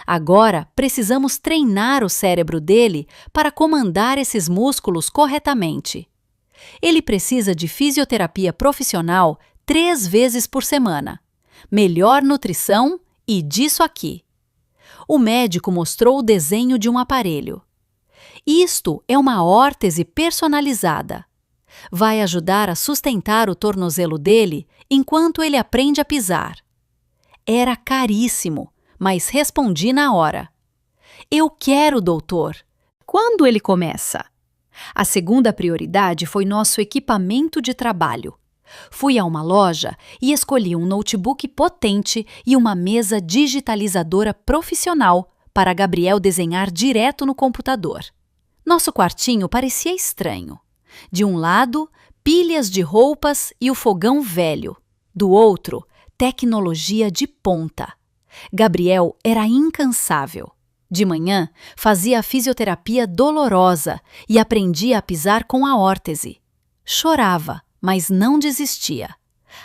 Agora precisamos treinar o cérebro dele para comandar esses músculos corretamente. Ele precisa de fisioterapia profissional 3 vezes por semana, melhor nutrição e disso aqui. O médico mostrou o desenho de um aparelho. Isto é uma órtese personalizada. Vai ajudar a sustentar o tornozelo dele enquanto ele aprende a pisar. Era caríssimo, mas respondi na hora. Eu quero, doutor. Quando ele começa? A segunda prioridade foi nosso equipamento de trabalho. Fui a uma loja e escolhi um notebook potente e uma mesa digitalizadora profissional para Gabriel desenhar direto no computador. Nosso quartinho parecia estranho. De um lado, pilhas de roupas e o fogão velho. Do outro, tecnologia de ponta. Gabriel era incansável. De manhã, fazia a fisioterapia dolorosa e aprendia a pisar com a órtese. Chorava, mas não desistia.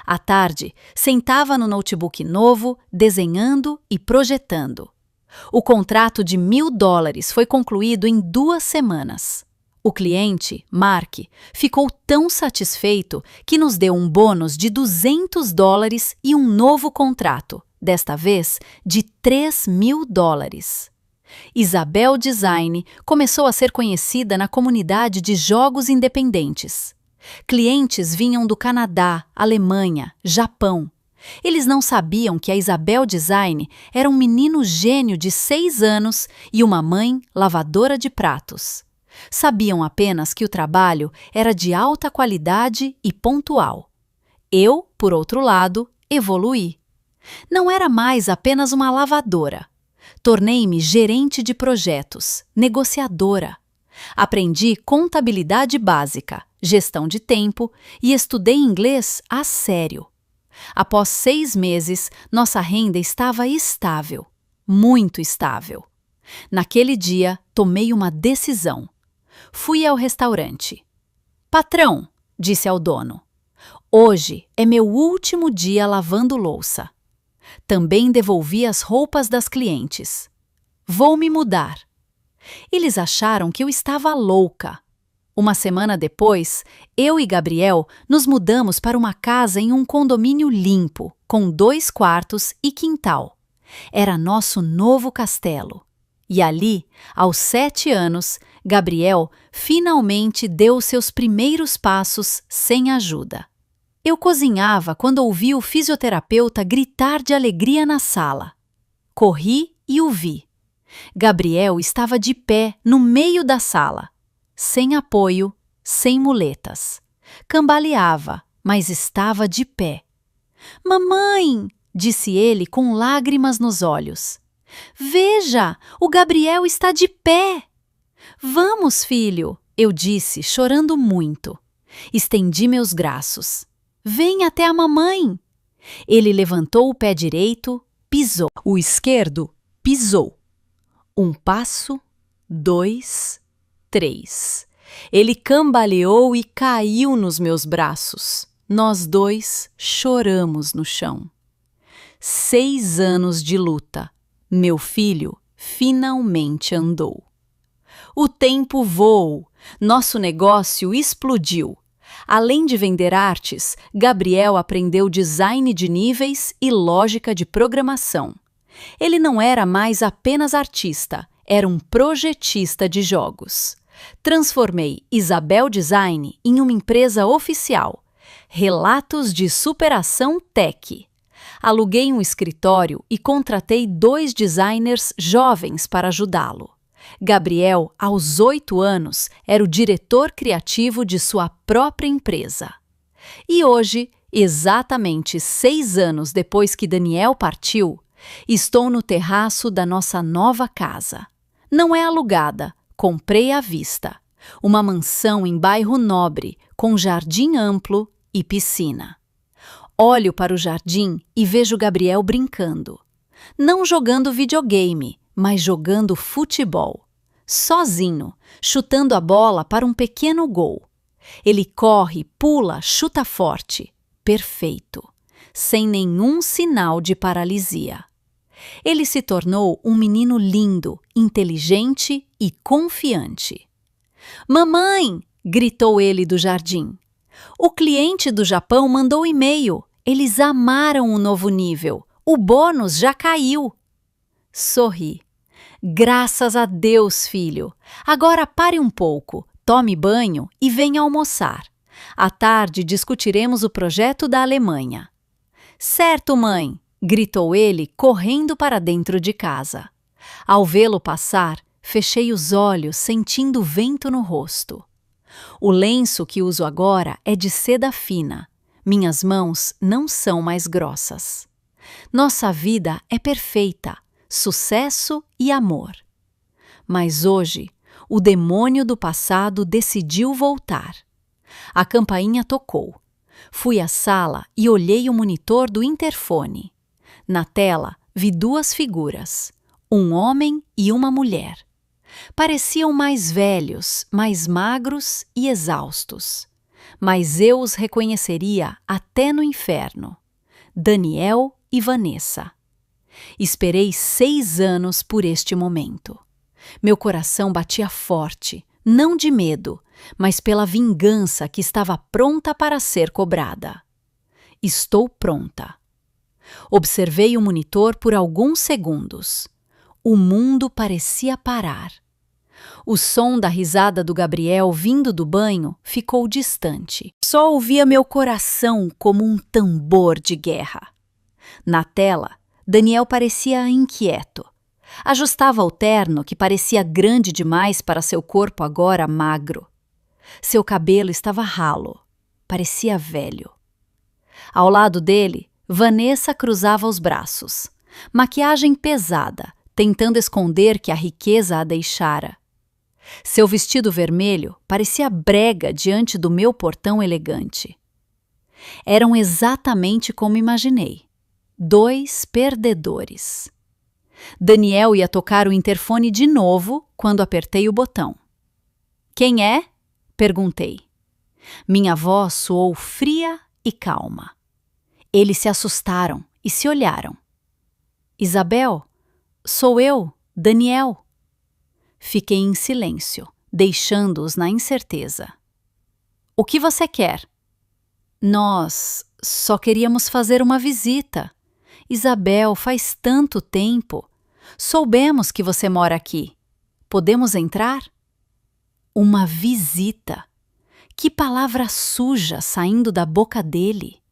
À tarde, sentava no notebook novo, desenhando e projetando. O contrato de $1.000 foi concluído em 2 semanas. O cliente, Mark, ficou tão satisfeito que nos deu um bônus de $200 e um novo contrato, desta vez de $3.000. Isabel Design começou a ser conhecida na comunidade de jogos independentes. Clientes vinham do Canadá, Alemanha, Japão. Eles não sabiam que a Isabel Design era um menino gênio de 6 anos e uma mãe lavadora de pratos. Sabiam apenas que o trabalho era de alta qualidade e pontual. Eu, por outro lado, evoluí. Não era mais apenas uma lavadora. Tornei-me gerente de projetos, negociadora. Aprendi contabilidade básica, gestão de tempo e estudei inglês a sério. Após 6 meses, nossa renda estava estável, muito estável. Naquele dia, tomei uma decisão. Fui ao restaurante. Patrão, disse ao dono, hoje é meu último dia lavando louça. Também devolvi as roupas das clientes. Vou me mudar. Eles acharam que eu estava louca. Uma semana depois, eu e Gabriel nos mudamos para uma casa em um condomínio limpo, com 2 quartos e quintal. Era nosso novo castelo. E ali, aos 7 anos, Gabriel finalmente deu seus primeiros passos sem ajuda. Eu cozinhava quando ouvi o fisioterapeuta gritar de alegria na sala. Corri e o vi. Gabriel estava de pé no meio da sala, sem apoio, sem muletas. Cambaleava, mas estava de pé. Mamãe, disse ele com lágrimas nos olhos. Veja, o Gabriel está de pé. Vamos, filho, eu disse, chorando muito. Estendi meus braços. Vem até a mamãe. Ele levantou o pé direito, pisou. O esquerdo pisou. 1 passo, 2, 3. Ele cambaleou e caiu nos meus braços. Nós dois choramos no chão. 6 anos de luta. Meu filho finalmente andou. O tempo voou. Nosso negócio explodiu. Além de vender artes, Gabriel aprendeu design de níveis e lógica de programação. Ele não era mais apenas artista, era um projetista de jogos. Transformei Isabel Design em uma empresa oficial. Relatos de Superação Tech. Aluguei um escritório e contratei 2 designers jovens para ajudá-lo. Gabriel, aos 8 anos, era o diretor criativo de sua própria empresa. E hoje, exatamente 6 anos depois que Daniel partiu, estou no terraço da nossa nova casa. Não é alugada, comprei à vista. Uma mansão em bairro nobre, com jardim amplo e piscina. Olho para o jardim e vejo Gabriel brincando. Não jogando videogame, mas jogando futebol. Sozinho, chutando a bola para um pequeno gol. Ele corre, pula, chuta forte. Perfeito. Sem nenhum sinal de paralisia. Ele se tornou um menino lindo, inteligente e confiante. Mamãe! Gritou ele do jardim. O cliente do Japão mandou e-mail. Eles amaram o novo nível. O bônus já caiu. Sorri. Graças a Deus, filho. Agora pare um pouco, tome banho e venha almoçar. À tarde discutiremos o projeto da Alemanha. Certo, mãe! Gritou ele, correndo para dentro de casa. Ao vê-lo passar, fechei os olhos, sentindo o vento no rosto. O lenço que uso agora é de seda fina. Minhas mãos não são mais grossas. Nossa vida é perfeita, sucesso e amor. Mas hoje, o demônio do passado decidiu voltar. A campainha tocou. Fui à sala e olhei o monitor do interfone. Na tela, vi duas figuras, um homem e uma mulher. Pareciam mais velhos, mais magros e exaustos. Mas eu os reconheceria até no inferno. Daniel e Vanessa. Esperei 6 anos por este momento. Meu coração batia forte, não de medo, mas pela vingança que estava pronta para ser cobrada. Estou pronta. Observei o monitor por alguns segundos. O mundo parecia parar. O som da risada do Gabriel vindo do banho ficou distante. Só ouvia meu coração como um tambor de guerra. Na tela, Daniel parecia inquieto. Ajustava o terno, que parecia grande demais para seu corpo agora magro. Seu cabelo estava ralo. Parecia velho. Ao lado dele, Vanessa cruzava os braços. Maquiagem pesada, tentando esconder que a riqueza a deixara. Seu vestido vermelho parecia brega diante do meu portão elegante. Eram exatamente como imaginei. 2 perdedores. Daniel ia tocar o interfone de novo quando apertei o botão. Quem é? Perguntei. Minha voz soou fria e calma. Eles se assustaram e se olharam. Isabel, sou eu, Daniel. Fiquei em silêncio, deixando-os na incerteza. O que você quer? Nós só queríamos fazer uma visita. Isabel, faz tanto tempo. Soubemos que você mora aqui. Podemos entrar? Uma visita. Que palavra suja saindo da boca dele.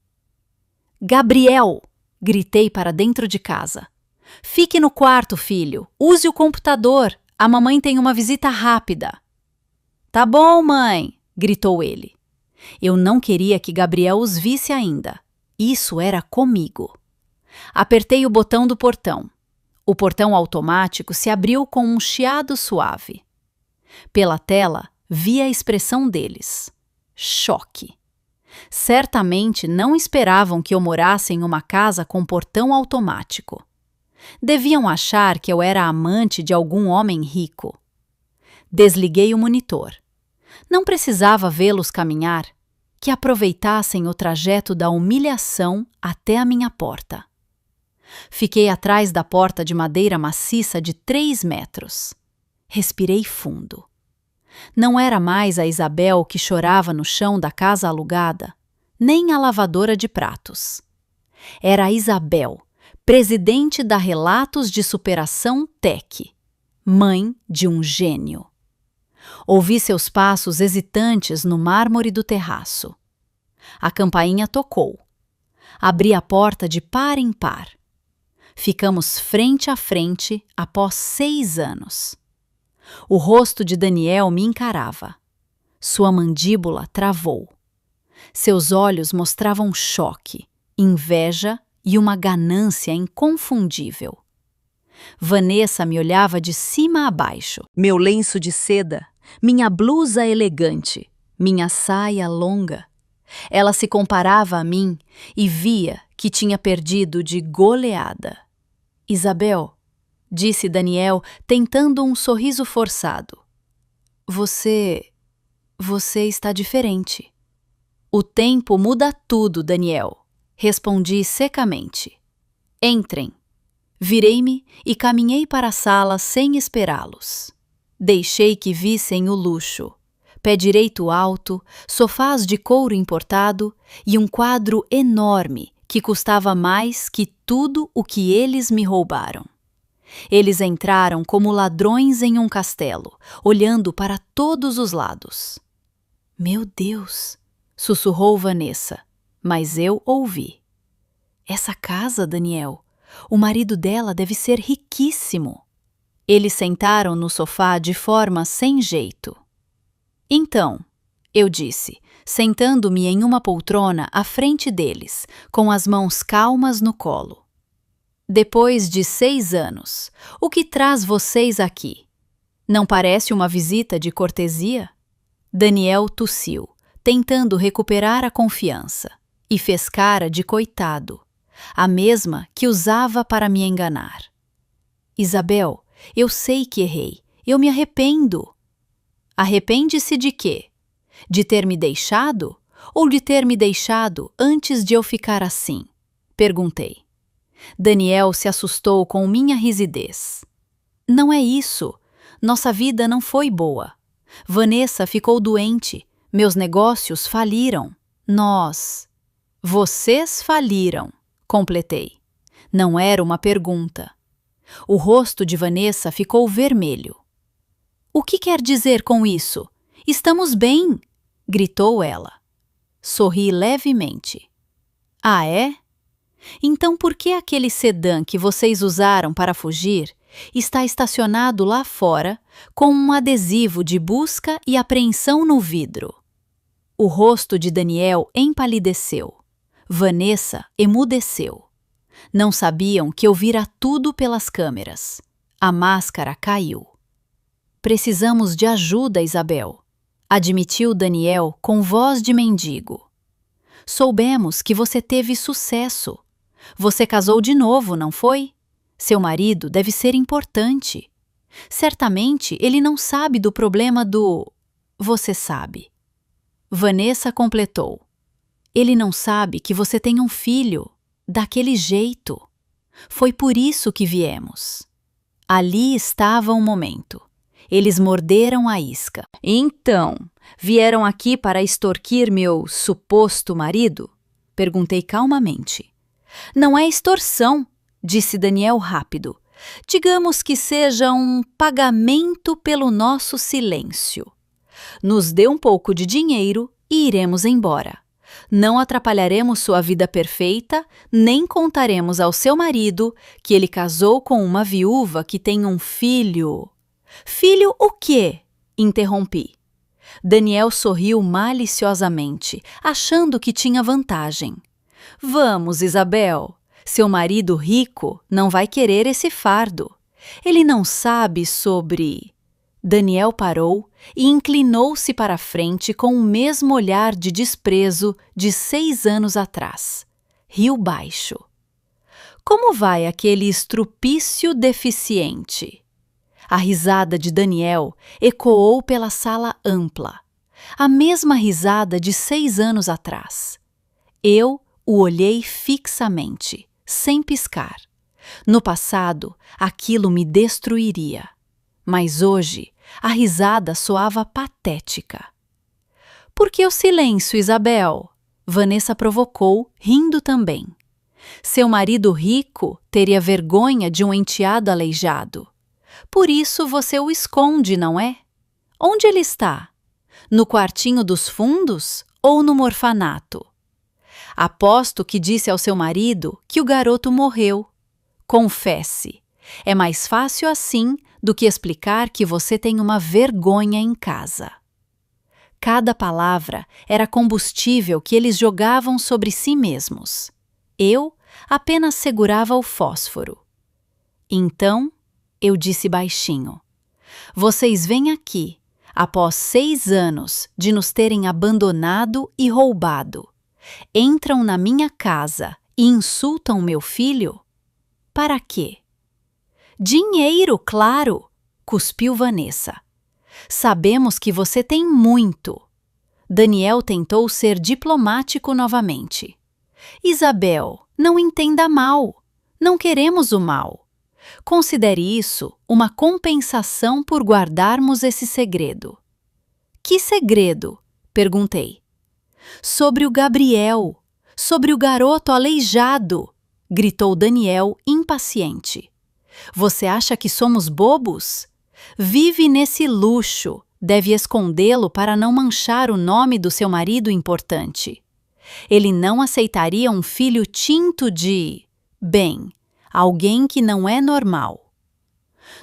Gabriel! Gritei para dentro de casa. Fique no quarto, filho. Use o computador. A mamãe tem uma visita rápida. Tá bom, mãe! Gritou ele. Eu não queria que Gabriel os visse ainda. Isso era comigo. Apertei o botão do portão. O portão automático se abriu com um chiado suave. Pela tela, vi a expressão deles. Choque. Certamente não esperavam que eu morasse em uma casa com portão automático. Deviam achar que eu era amante de algum homem rico. Desliguei o monitor. Não precisava vê-los caminhar, que aproveitassem o trajeto da humilhação até a minha porta. Fiquei atrás da porta de madeira maciça de 3 metros. Respirei fundo. Não era mais a Isabel que chorava no chão da casa alugada, nem a lavadora de pratos. Era a Isabel, presidente da Relatos de Superação Tech, mãe de um gênio. Ouvi seus passos hesitantes no mármore do terraço. A campainha tocou. Abri a porta de par em par. Ficamos frente a frente após 6 anos. O rosto de Daniel me encarava. Sua mandíbula travou. Seus olhos mostravam choque, inveja e uma ganância inconfundível. Vanessa me olhava de cima a baixo. Meu lenço de seda, minha blusa elegante, minha saia longa. Ela se comparava a mim e via que tinha perdido de goleada. Isabel, disse Daniel, tentando um sorriso forçado. Você está diferente. O tempo muda tudo, Daniel, respondi secamente. Entrem. Virei-me e caminhei para a sala sem esperá-los. Deixei que vissem o luxo. Pé direito alto, sofás de couro importado e um quadro enorme que custava mais que tudo o que eles me roubaram. Eles entraram como ladrões em um castelo, olhando para todos os lados. Meu Deus, sussurrou Vanessa, mas eu ouvi. Essa casa, Daniel, o marido dela deve ser riquíssimo. Eles sentaram no sofá de forma sem jeito. Então, eu disse, sentando-me em uma poltrona à frente deles, com as mãos calmas no colo. Depois de 6 anos, o que traz vocês aqui? Não parece uma visita de cortesia? Daniel tossiu, tentando recuperar a confiança, e fez cara de coitado, a mesma que usava para me enganar. Isabel, eu sei que errei, eu me arrependo. Arrepende-se de quê? De ter me deixado? Ou de ter me deixado antes de eu ficar assim? Perguntei. Daniel se assustou com minha risidez. Não é isso. Nossa vida não foi boa. Vanessa ficou doente. Meus negócios faliram. Vocês faliram, completei. Não era uma pergunta. O rosto de Vanessa ficou vermelho. O que quer dizer com isso? Estamos bem, gritou ela. Sorri levemente. Ah, é? Então por que aquele sedã que vocês usaram para fugir está estacionado lá fora com um adesivo de busca e apreensão no vidro? O rosto de Daniel empalideceu. Vanessa emudeceu. Não sabiam que eu vira tudo pelas câmeras. A máscara caiu. Precisamos de ajuda, Isabel, admitiu Daniel com voz de mendigo. Soubemos que você teve sucesso. Você casou de novo, não foi? Seu marido deve ser importante. Certamente ele não sabe do problema do... Você sabe. Vanessa completou. Ele não sabe que você tem um filho, daquele jeito. Foi por isso que viemos. Ali estava um momento. Eles morderam a isca. Então, vieram aqui para extorquir meu suposto marido? Perguntei calmamente. Não é extorsão, disse Daniel rápido. Digamos que seja um pagamento pelo nosso silêncio. Nos dê um pouco de dinheiro e iremos embora. Não atrapalharemos sua vida perfeita, nem contaremos ao seu marido que ele casou com uma viúva que tem um filho. Filho o quê? Interrompi. Daniel sorriu maliciosamente, achando que tinha vantagem. Vamos, Isabel. Seu marido rico não vai querer esse fardo. Ele não sabe sobre... Daniel parou e inclinou-se para a frente com o mesmo olhar de desprezo de 6 anos atrás. Riu baixo. Como vai aquele estrupício deficiente? A risada de Daniel ecoou pela sala ampla. A mesma risada de 6 anos atrás. Eu o olhei fixamente, sem piscar. No passado, aquilo me destruiria. Mas hoje, a risada soava patética. Por que o silêncio, Isabel? Vanessa provocou, rindo também. Seu marido rico teria vergonha de um enteado aleijado. Por isso você o esconde, não é? Onde ele está? No quartinho dos fundos ou no orfanato? Aposto que disse ao seu marido que o garoto morreu. Confesse. É mais fácil assim do que explicar que você tem uma vergonha em casa. Cada palavra era combustível que eles jogavam sobre si mesmos. Eu apenas segurava o fósforo. Então, eu disse baixinho, vocês vêm aqui, após 6 anos de nos terem abandonado e roubado. Entram na minha casa e insultam meu filho? Para quê? Dinheiro, claro, cuspiu Vanessa. Sabemos que você tem muito. Daniel tentou ser diplomático novamente. Isabel, não entenda mal. Não queremos o mal. Considere isso uma compensação por guardarmos esse segredo. Que segredo? Perguntei. Sobre o Gabriel, sobre o garoto aleijado, gritou Daniel impaciente. Você acha que somos bobos? Vive nesse luxo, Deve escondê-lo para não manchar o nome do seu marido importante. Ele não aceitaria um filho tinto de, bem, alguém que não é normal.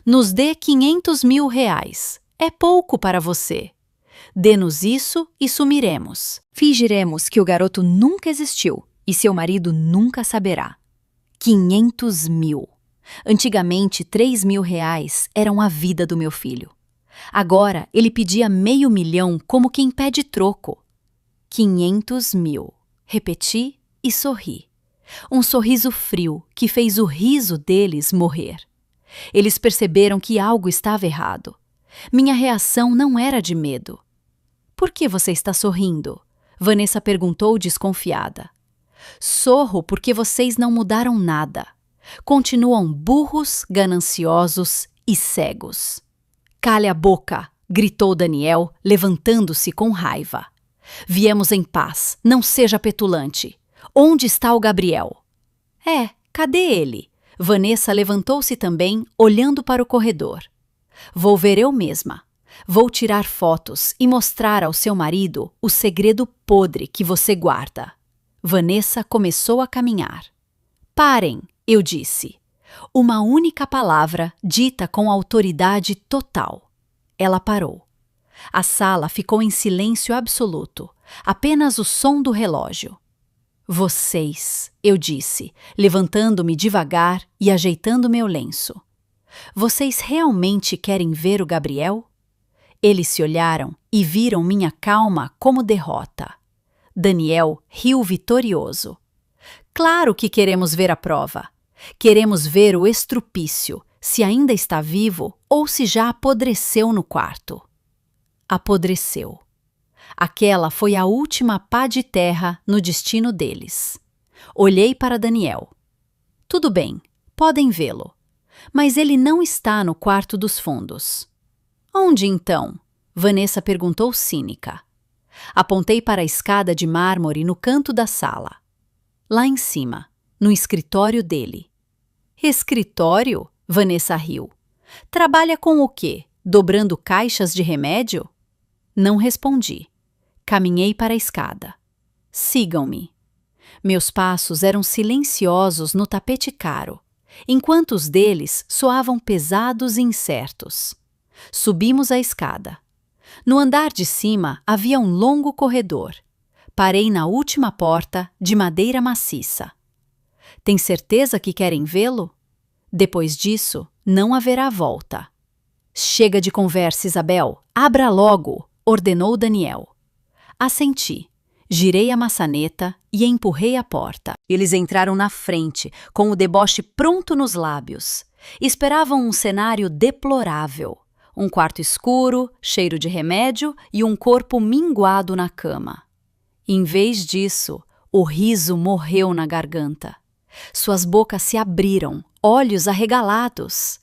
Nos dê 500 mil reais. É pouco para você. Dê-nos isso e sumiremos. Fingiremos que o garoto nunca existiu e seu marido nunca saberá. 500 mil. Antigamente, 3 mil reais eram a vida do meu filho. Agora, ele pedia 500 mil como quem pede troco. 500 mil. Repeti e sorri. Um sorriso frio que fez o riso deles morrer. Eles perceberam que algo estava errado. Minha reação não era de medo. Por que você está sorrindo? Vanessa perguntou desconfiada. Sorro porque vocês não mudaram nada. Continuam burros, gananciosos e cegos. Cale a boca, gritou Daniel, levantando-se com raiva. Viemos em paz, não seja petulante. Onde está o Gabriel? Cadê ele? Vanessa levantou-se também, olhando para o corredor. Vou ver eu mesma. Vou tirar fotos e mostrar ao seu marido o segredo podre que você guarda. Vanessa começou a caminhar. Parem, eu disse. Uma única palavra dita com autoridade total. Ela parou. A sala ficou em silêncio absoluto, apenas o som do relógio. Vocês, eu disse, levantando-me devagar e ajeitando meu lenço. Vocês realmente querem ver o Gabriel? Eles se olharam e viram minha calma como derrota. Daniel riu vitorioso. Claro que queremos ver a prova. Queremos ver o estrupício, se ainda está vivo ou se já apodreceu no quarto. Apodreceu. Aquela foi a última pá de terra no destino deles. Olhei para Daniel. Tudo bem, podem vê-lo. Mas ele não está no quarto dos fundos. Onde então? Vanessa perguntou cínica. Apontei para a escada de mármore no canto da sala. Lá em cima, no escritório dele. Escritório? Vanessa riu. Trabalha com o quê? Dobrando caixas de remédio? Não respondi. Caminhei para a escada. Sigam-me. Meus passos eram silenciosos no tapete caro, enquanto os deles soavam pesados e incertos. Subimos a escada. No andar de cima havia um longo corredor. Parei na última porta, de madeira maciça. Tem certeza que querem vê-lo? Depois disso, não haverá volta. Chega de conversa, Isabel. Abra logo, ordenou Daniel. Assenti. Girei a maçaneta e empurrei a porta. Eles entraram na frente, com o deboche pronto nos lábios. Esperavam um cenário deplorável. Um quarto escuro, cheiro de remédio e um corpo minguado na cama. Em vez disso, o riso morreu na garganta. Suas bocas se abriram, olhos arregalados.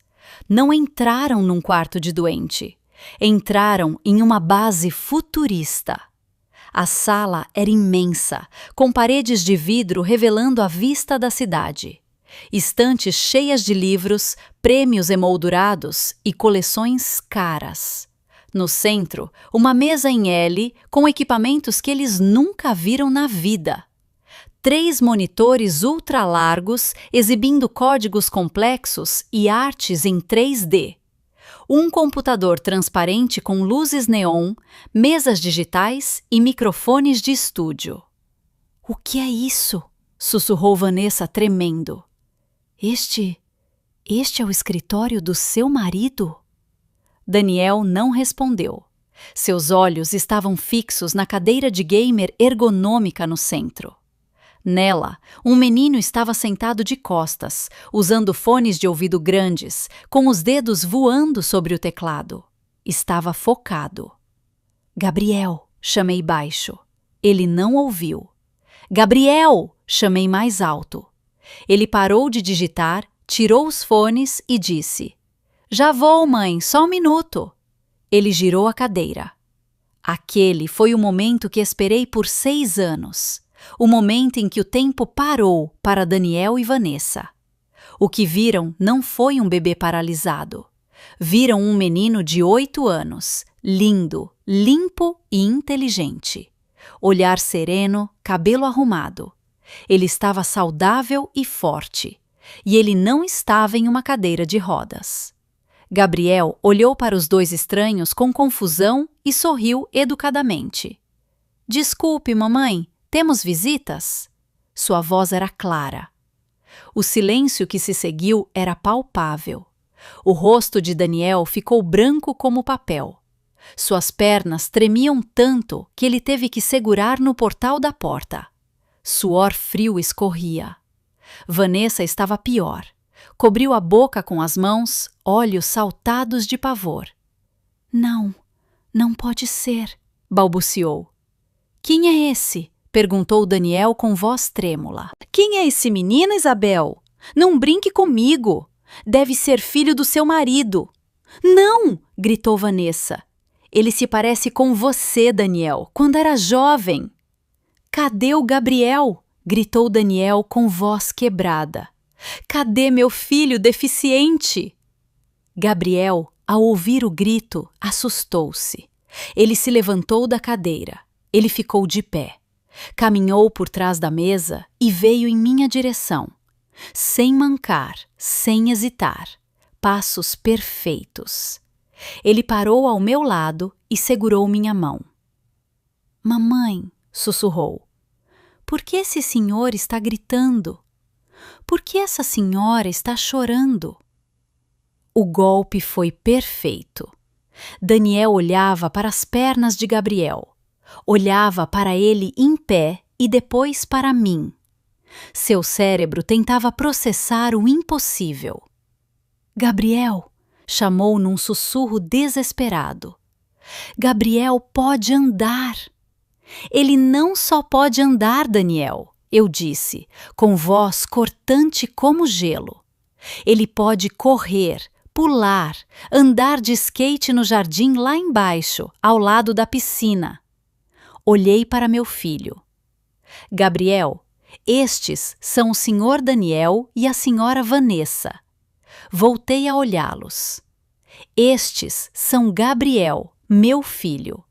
Não entraram num quarto de doente. Entraram em uma base futurista. A sala era imensa, com paredes de vidro revelando a vista da cidade. Estantes cheias de livros, prêmios emoldurados e coleções caras. No centro, uma mesa em L com equipamentos que eles nunca viram na vida. 3 monitores ultra-largos exibindo códigos complexos e artes em 3D. Um computador transparente com luzes neon, mesas digitais e microfones de estúdio. O que é isso? Sussurrou Vanessa tremendo. Este é o escritório do seu marido? Daniel não respondeu. Seus olhos estavam fixos na cadeira de gamer ergonômica no centro. Nela, um menino estava sentado de costas, usando fones de ouvido grandes, com os dedos voando sobre o teclado. Estava focado. Gabriel, chamei baixo. Ele não ouviu. Gabriel, chamei mais alto. Ele parou de digitar, tirou os fones e disse: Já vou, mãe, só um minuto. Ele girou a cadeira. Aquele foi o momento que esperei por 6 anos. O momento em que o tempo parou para Daniel e Vanessa. O que viram não foi um bebê paralisado. Viram um menino de 8 anos, lindo, limpo e inteligente. Olhar sereno, cabelo arrumado. Ele estava saudável e forte, e ele não estava em uma cadeira de rodas. Gabriel olhou para os dois estranhos com confusão e sorriu educadamente. Desculpe, mamãe, temos visitas? Sua voz era clara. O silêncio que se seguiu era palpável. O rosto de Daniel ficou branco como papel. Suas pernas tremiam tanto que ele teve que segurar no portal da porta. Suor frio escorria. Vanessa estava pior. Cobriu a boca com as mãos, olhos saltados de pavor. Não, não pode ser, balbuciou. Quem é esse? Perguntou Daniel com voz trêmula. Quem é esse menino, Isabel? Não brinque comigo. Deve ser filho do seu marido. Não! Gritou Vanessa. Ele se parece com você, Daniel, quando era jovem. Cadê o Gabriel? Gritou Daniel com voz quebrada. Cadê meu filho deficiente? Gabriel, ao ouvir o grito, assustou-se. Ele se levantou da cadeira. Ele ficou de pé. Caminhou por trás da mesa e veio em minha direção. Sem mancar, sem hesitar. Passos perfeitos. Ele parou ao meu lado e segurou minha mão. Mamãe, sussurrou. Por que esse senhor está gritando? Por que essa senhora está chorando? O golpe foi perfeito. Daniel olhava para as pernas de Gabriel. Olhava para ele em pé e depois para mim. Seu cérebro tentava processar o impossível. Gabriel, chamou num sussurro desesperado. Gabriel pode andar. Ele não só pode andar, Daniel, eu disse, com voz cortante como gelo. Ele pode correr, pular, andar de skate no jardim lá embaixo, ao lado da piscina. Olhei para meu filho. Gabriel, estes são o senhor Daniel e a senhora Vanessa. Voltei a olhá-los. Estes são Gabriel, meu filho.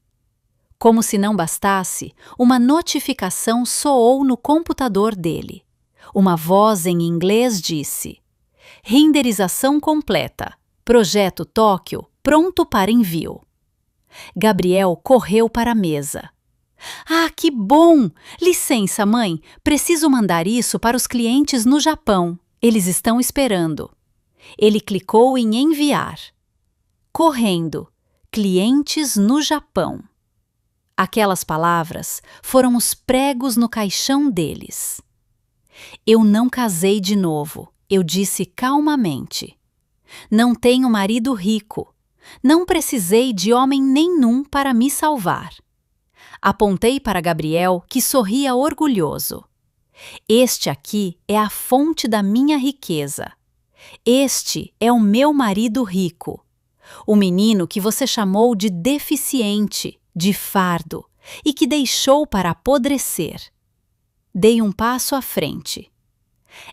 Como se não bastasse, uma notificação soou no computador dele. Uma voz em inglês disse: renderização completa. Projeto Tóquio pronto para envio. Gabriel correu para a mesa. Ah, que bom! Licença, mãe, preciso mandar isso para os clientes no Japão. Eles estão esperando. Ele clicou em enviar. Correndo. Clientes no Japão. Aquelas palavras foram os pregos no caixão deles. Eu não casei de novo, eu disse calmamente. Não tenho marido rico. Não precisei de homem nenhum para me salvar. Apontei para Gabriel, que sorria orgulhoso. Este aqui é a fonte da minha riqueza. Este é o meu marido rico. O menino que você chamou de deficiente, de fardo, e que deixou para apodrecer. Dei um passo à frente.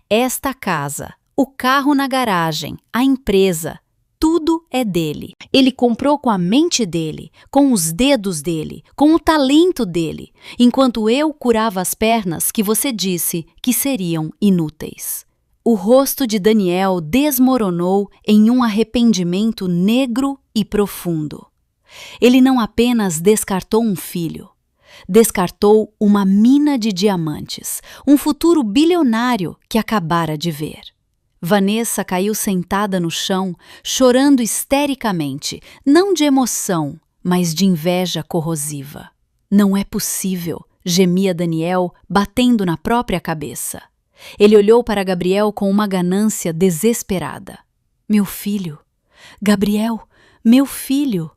Esta casa, o carro na garagem, a empresa, tudo é dele. Ele comprou com a mente dele, com os dedos dele, com o talento dele, enquanto eu curava as pernas que você disse que seriam inúteis. O rosto de Daniel desmoronou em um arrependimento negro e profundo. Ele não apenas descartou um filho, descartou uma mina de diamantes, um futuro bilionário que acabara de ver. Vanessa caiu sentada no chão, chorando histericamente, não de emoção, mas de inveja corrosiva. Não é possível, gemia Daniel, batendo na própria cabeça. Ele olhou para Gabriel com uma ganância desesperada. Meu filho, Gabriel, meu filho,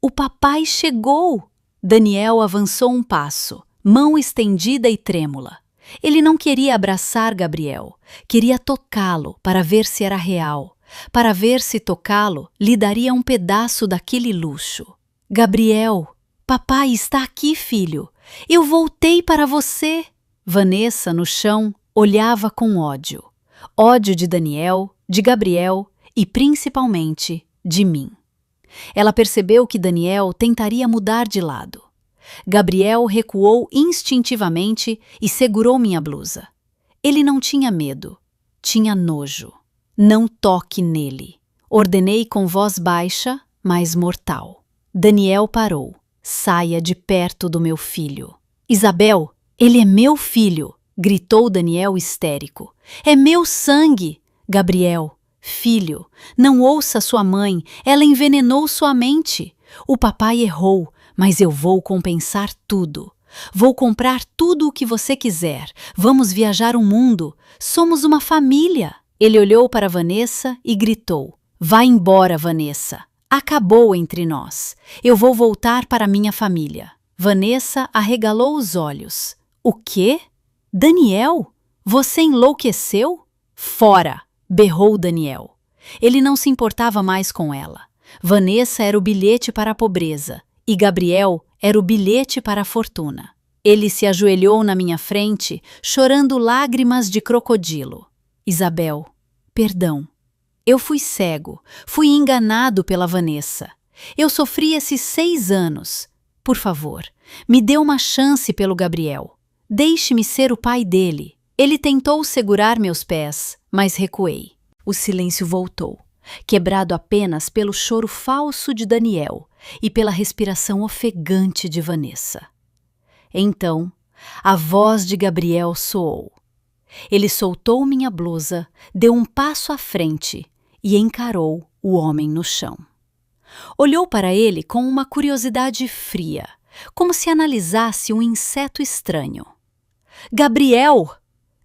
o papai chegou! Daniel avançou um passo, mão estendida e trêmula. Ele não queria abraçar Gabriel, queria tocá-lo para ver se era real, para ver se tocá-lo lhe daria um pedaço daquele luxo. Gabriel, papai está aqui, filho. Eu voltei para você. Vanessa, no chão, olhava com ódio. Ódio de Daniel, de Gabriel e principalmente de mim. Ela percebeu que Daniel tentaria mudar de lado. Gabriel recuou instintivamente e segurou minha blusa. Ele não tinha medo, tinha nojo. Não toque nele, ordenei com voz baixa, mas mortal. Daniel parou. Saia de perto do meu filho. Isabel, ele é meu filho, gritou Daniel histérico. É meu sangue. Gabriel, filho, não ouça sua mãe, ela envenenou sua mente. O papai errou, mas eu vou compensar tudo. Vou comprar tudo o que você quiser. Vamos viajar o mundo. Somos uma família. Ele olhou para Vanessa e gritou: Vá embora, Vanessa. Acabou entre nós. Eu vou voltar para minha família. Vanessa arregalou os olhos. O quê? Daniel? Você enlouqueceu? Fora! Berrou Daniel. Ele não se importava mais com ela. Vanessa era o bilhete para a pobreza e Gabriel era o bilhete para a fortuna. Ele se ajoelhou na minha frente, chorando lágrimas de crocodilo. Isabel, perdão. Eu fui cego, fui enganado pela Vanessa. Eu sofri esses 6 anos. Por favor, me dê uma chance pelo Gabriel. Deixe-me ser o pai dele. Ele tentou segurar meus pés, mas recuei. O silêncio voltou, quebrado apenas pelo choro falso de Daniel e pela respiração ofegante de Vanessa. Então, a voz de Gabriel soou. Ele soltou minha blusa, deu um passo à frente e encarou o homem no chão. Olhou para ele com uma curiosidade fria, como se analisasse um inseto estranho. Gabriel!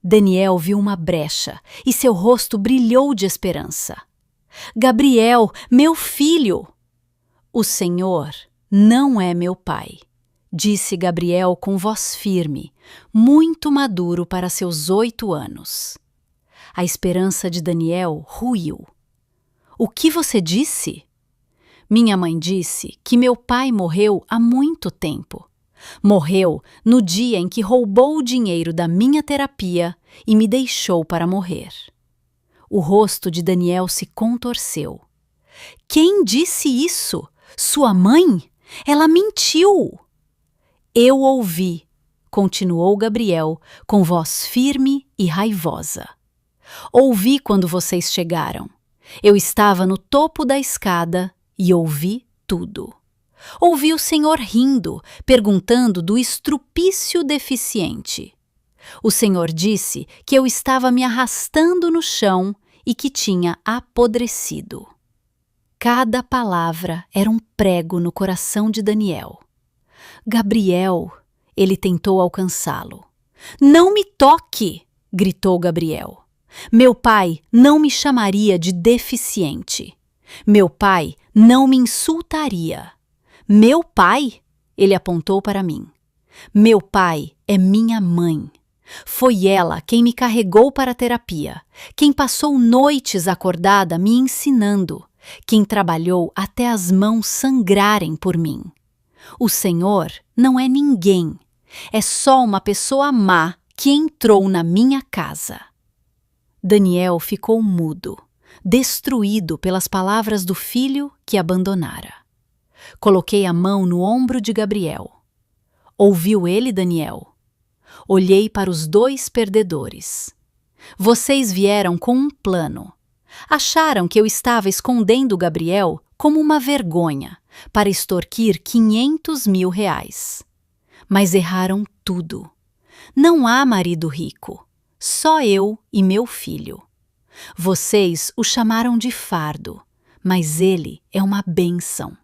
Daniel viu uma brecha e seu rosto brilhou de esperança. Gabriel, meu filho! O Senhor não é meu pai, disse Gabriel com voz firme, muito maduro para seus 8 anos. A esperança de Daniel ruiu. O que você disse? Minha mãe disse que meu pai morreu há muito tempo. Morreu no dia em que roubou o dinheiro da minha terapia e me deixou para morrer. O rosto de Daniel se contorceu. Quem disse isso? Sua mãe? Ela mentiu! Eu ouvi, continuou Gabriel com voz firme e raivosa. Ouvi quando vocês chegaram. Eu estava no topo da escada e ouvi tudo. Ouvi o senhor rindo, perguntando do estrupício deficiente. O senhor disse que eu estava me arrastando no chão e que tinha apodrecido. Cada palavra era um prego no coração de Daniel. Gabriel, ele tentou alcançá-lo. Não me toque! Gritou Gabriel. Meu pai não me chamaria de deficiente. Meu pai não me insultaria. Meu pai? Ele apontou para mim. Meu pai é minha mãe. Foi ela quem me carregou para a terapia, quem passou noites acordada me ensinando, quem trabalhou até as mãos sangrarem por mim. O Senhor não é ninguém, é só uma pessoa má que entrou na minha casa. Daniel ficou mudo, destruído pelas palavras do filho que abandonara. Coloquei a mão no ombro de Gabriel. Ouviu ele, Daniel? Olhei para os 2 perdedores. Vocês vieram com um plano. Acharam que eu estava escondendo Gabriel como uma vergonha para extorquir 500 mil reais. Mas erraram tudo. Não há marido rico. Só eu e meu filho. Vocês o chamaram de fardo, mas ele é uma bênção.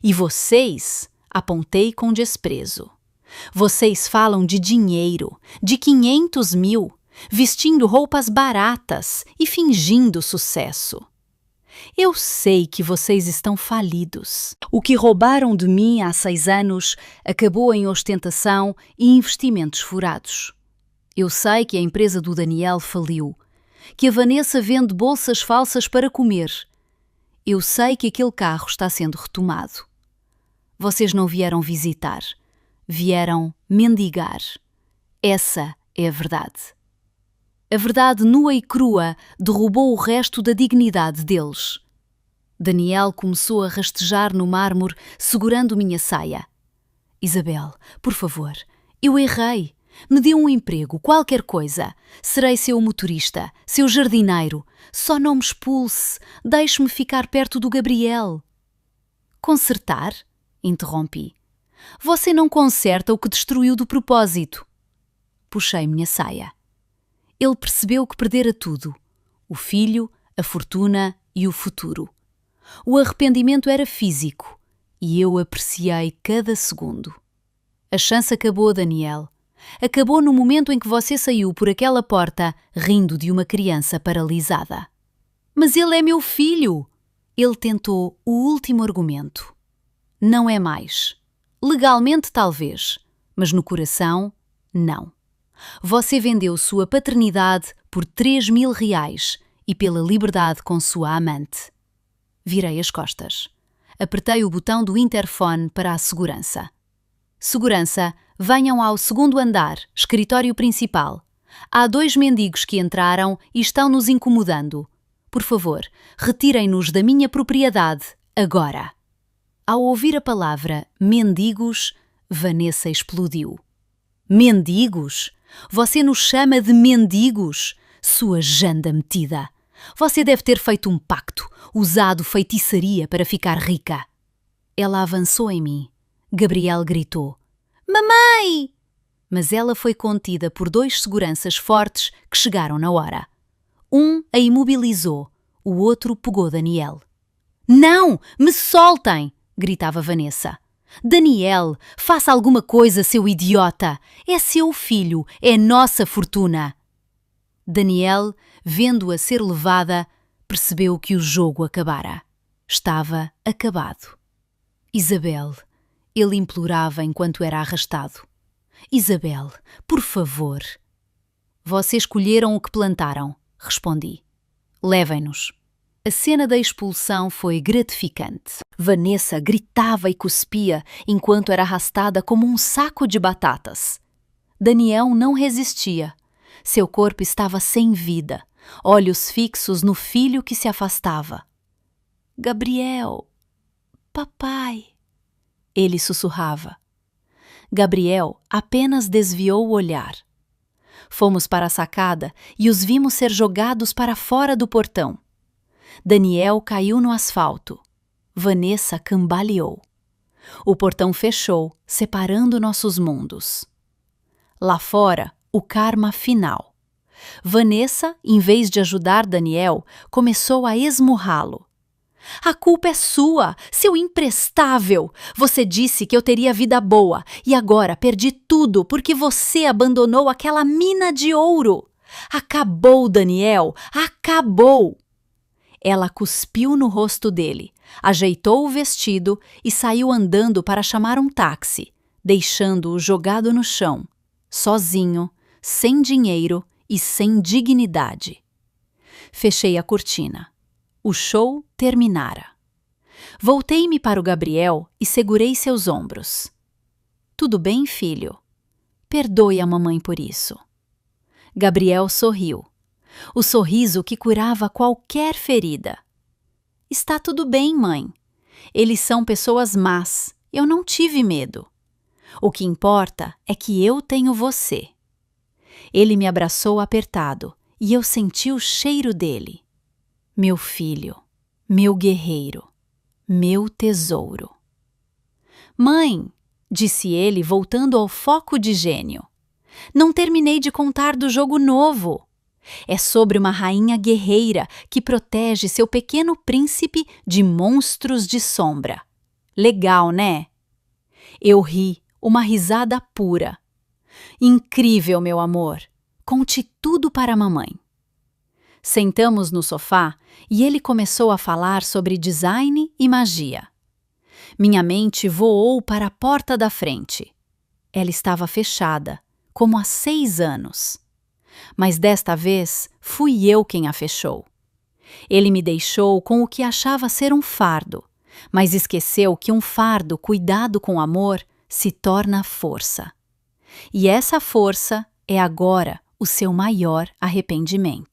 E vocês, apontei com desprezo. Vocês falam de dinheiro, de 500 mil, vestindo roupas baratas e fingindo sucesso. Eu sei que vocês estão falidos. O que roubaram de mim há 6 anos acabou em ostentação e investimentos furados. Eu sei que a empresa do Daniel faliu, que a Vanessa vende bolsas falsas para comer. Eu sei que aquele carro está sendo retomado. Vocês não vieram visitar, vieram mendigar. Essa é a verdade. A verdade nua e crua derrubou o resto da dignidade deles. Daniel começou a rastejar no mármore, segurando minha saia. Isabel, por favor, eu errei. Me dê um emprego, qualquer coisa. Serei seu motorista, seu jardineiro. Só não me expulse. Deixe-me ficar perto do Gabriel. Consertar? Interrompi. Você não conserta o que destruiu do propósito. Puxei minha saia. Ele percebeu que perdera tudo. O filho, a fortuna e o futuro. O arrependimento era físico e eu apreciei cada segundo. A chance acabou, Daniel. Acabou no momento em que você saiu por aquela porta rindo de uma criança paralisada. Mas ele é meu filho! Ele tentou o último argumento. Não é mais. Legalmente, talvez, mas no coração, não. Você vendeu sua paternidade por 3.000 reais e pela liberdade com sua amante. Virei as costas. Apertei o botão do interfone para a segurança. Segurança, venham ao 2º andar, escritório principal. Há 2 mendigos que entraram e estão nos incomodando. Por favor, retirem-nos da minha propriedade, agora. Ao ouvir a palavra mendigos, Vanessa explodiu. Mendigos? Você nos chama de mendigos? Sua janda metida! Você deve ter feito um pacto, usado feitiçaria para ficar rica. Ela avançou em mim. Gabriel gritou. Mamãe! Mas ela foi contida por 2 seguranças fortes que chegaram na hora. Um a imobilizou, o outro pegou Daniel. Não! Me soltem! Gritava Vanessa. Daniel, faça alguma coisa, seu idiota! É seu filho, é nossa fortuna! Daniel, vendo-a ser levada, percebeu que o jogo acabara. Estava acabado. Isabel, ele implorava enquanto era arrastado. Isabel, por favor. Vocês colheram o que plantaram, respondi. Levem-nos. A cena da expulsão foi gratificante. Vanessa gritava e cuspia enquanto era arrastada como um saco de batatas. Daniel não resistia. Seu corpo estava sem vida, olhos fixos no filho que se afastava. Gabriel, papai, ele sussurrava. Gabriel apenas desviou o olhar. Fomos para a sacada e os vimos ser jogados para fora do portão. Daniel caiu no asfalto. Vanessa cambaleou. O portão fechou, separando nossos mundos. Lá fora, o karma final. Vanessa, em vez de ajudar Daniel, começou a esmurrá-lo. A culpa é sua, seu imprestável! Você disse que eu teria vida boa e agora perdi tudo porque você abandonou aquela mina de ouro. Acabou, Daniel, acabou! Ela cuspiu no rosto dele, ajeitou o vestido e saiu andando para chamar um táxi, deixando-o jogado no chão, sozinho, sem dinheiro e sem dignidade. Fechei a cortina. O show terminara. Voltei-me para o Gabriel e segurei seus ombros. Tudo bem, filho? Perdoe a mamãe por isso. Gabriel sorriu. O sorriso que curava qualquer ferida. Está tudo bem, mãe. Eles são pessoas más. Eu não tive medo. O que importa é que eu tenho você. Ele me abraçou apertado e eu senti o cheiro dele. Meu filho, meu guerreiro, meu tesouro. Mãe, disse ele voltando ao foco de gênio. Não terminei de contar do jogo novo. É sobre uma rainha guerreira que protege seu pequeno príncipe de monstros de sombra. Legal, né? Eu ri, uma risada pura. Incrível, meu amor. Conte tudo para a mamãe. Sentamos no sofá e ele começou a falar sobre design e magia. Minha mente voou para a porta da frente. Ela estava fechada, como há 6 anos. Mas desta vez fui eu quem a fechou. Ele me deixou com o que achava ser um fardo, mas esqueceu que um fardo cuidado com amor se torna força. E essa força é agora o seu maior arrependimento.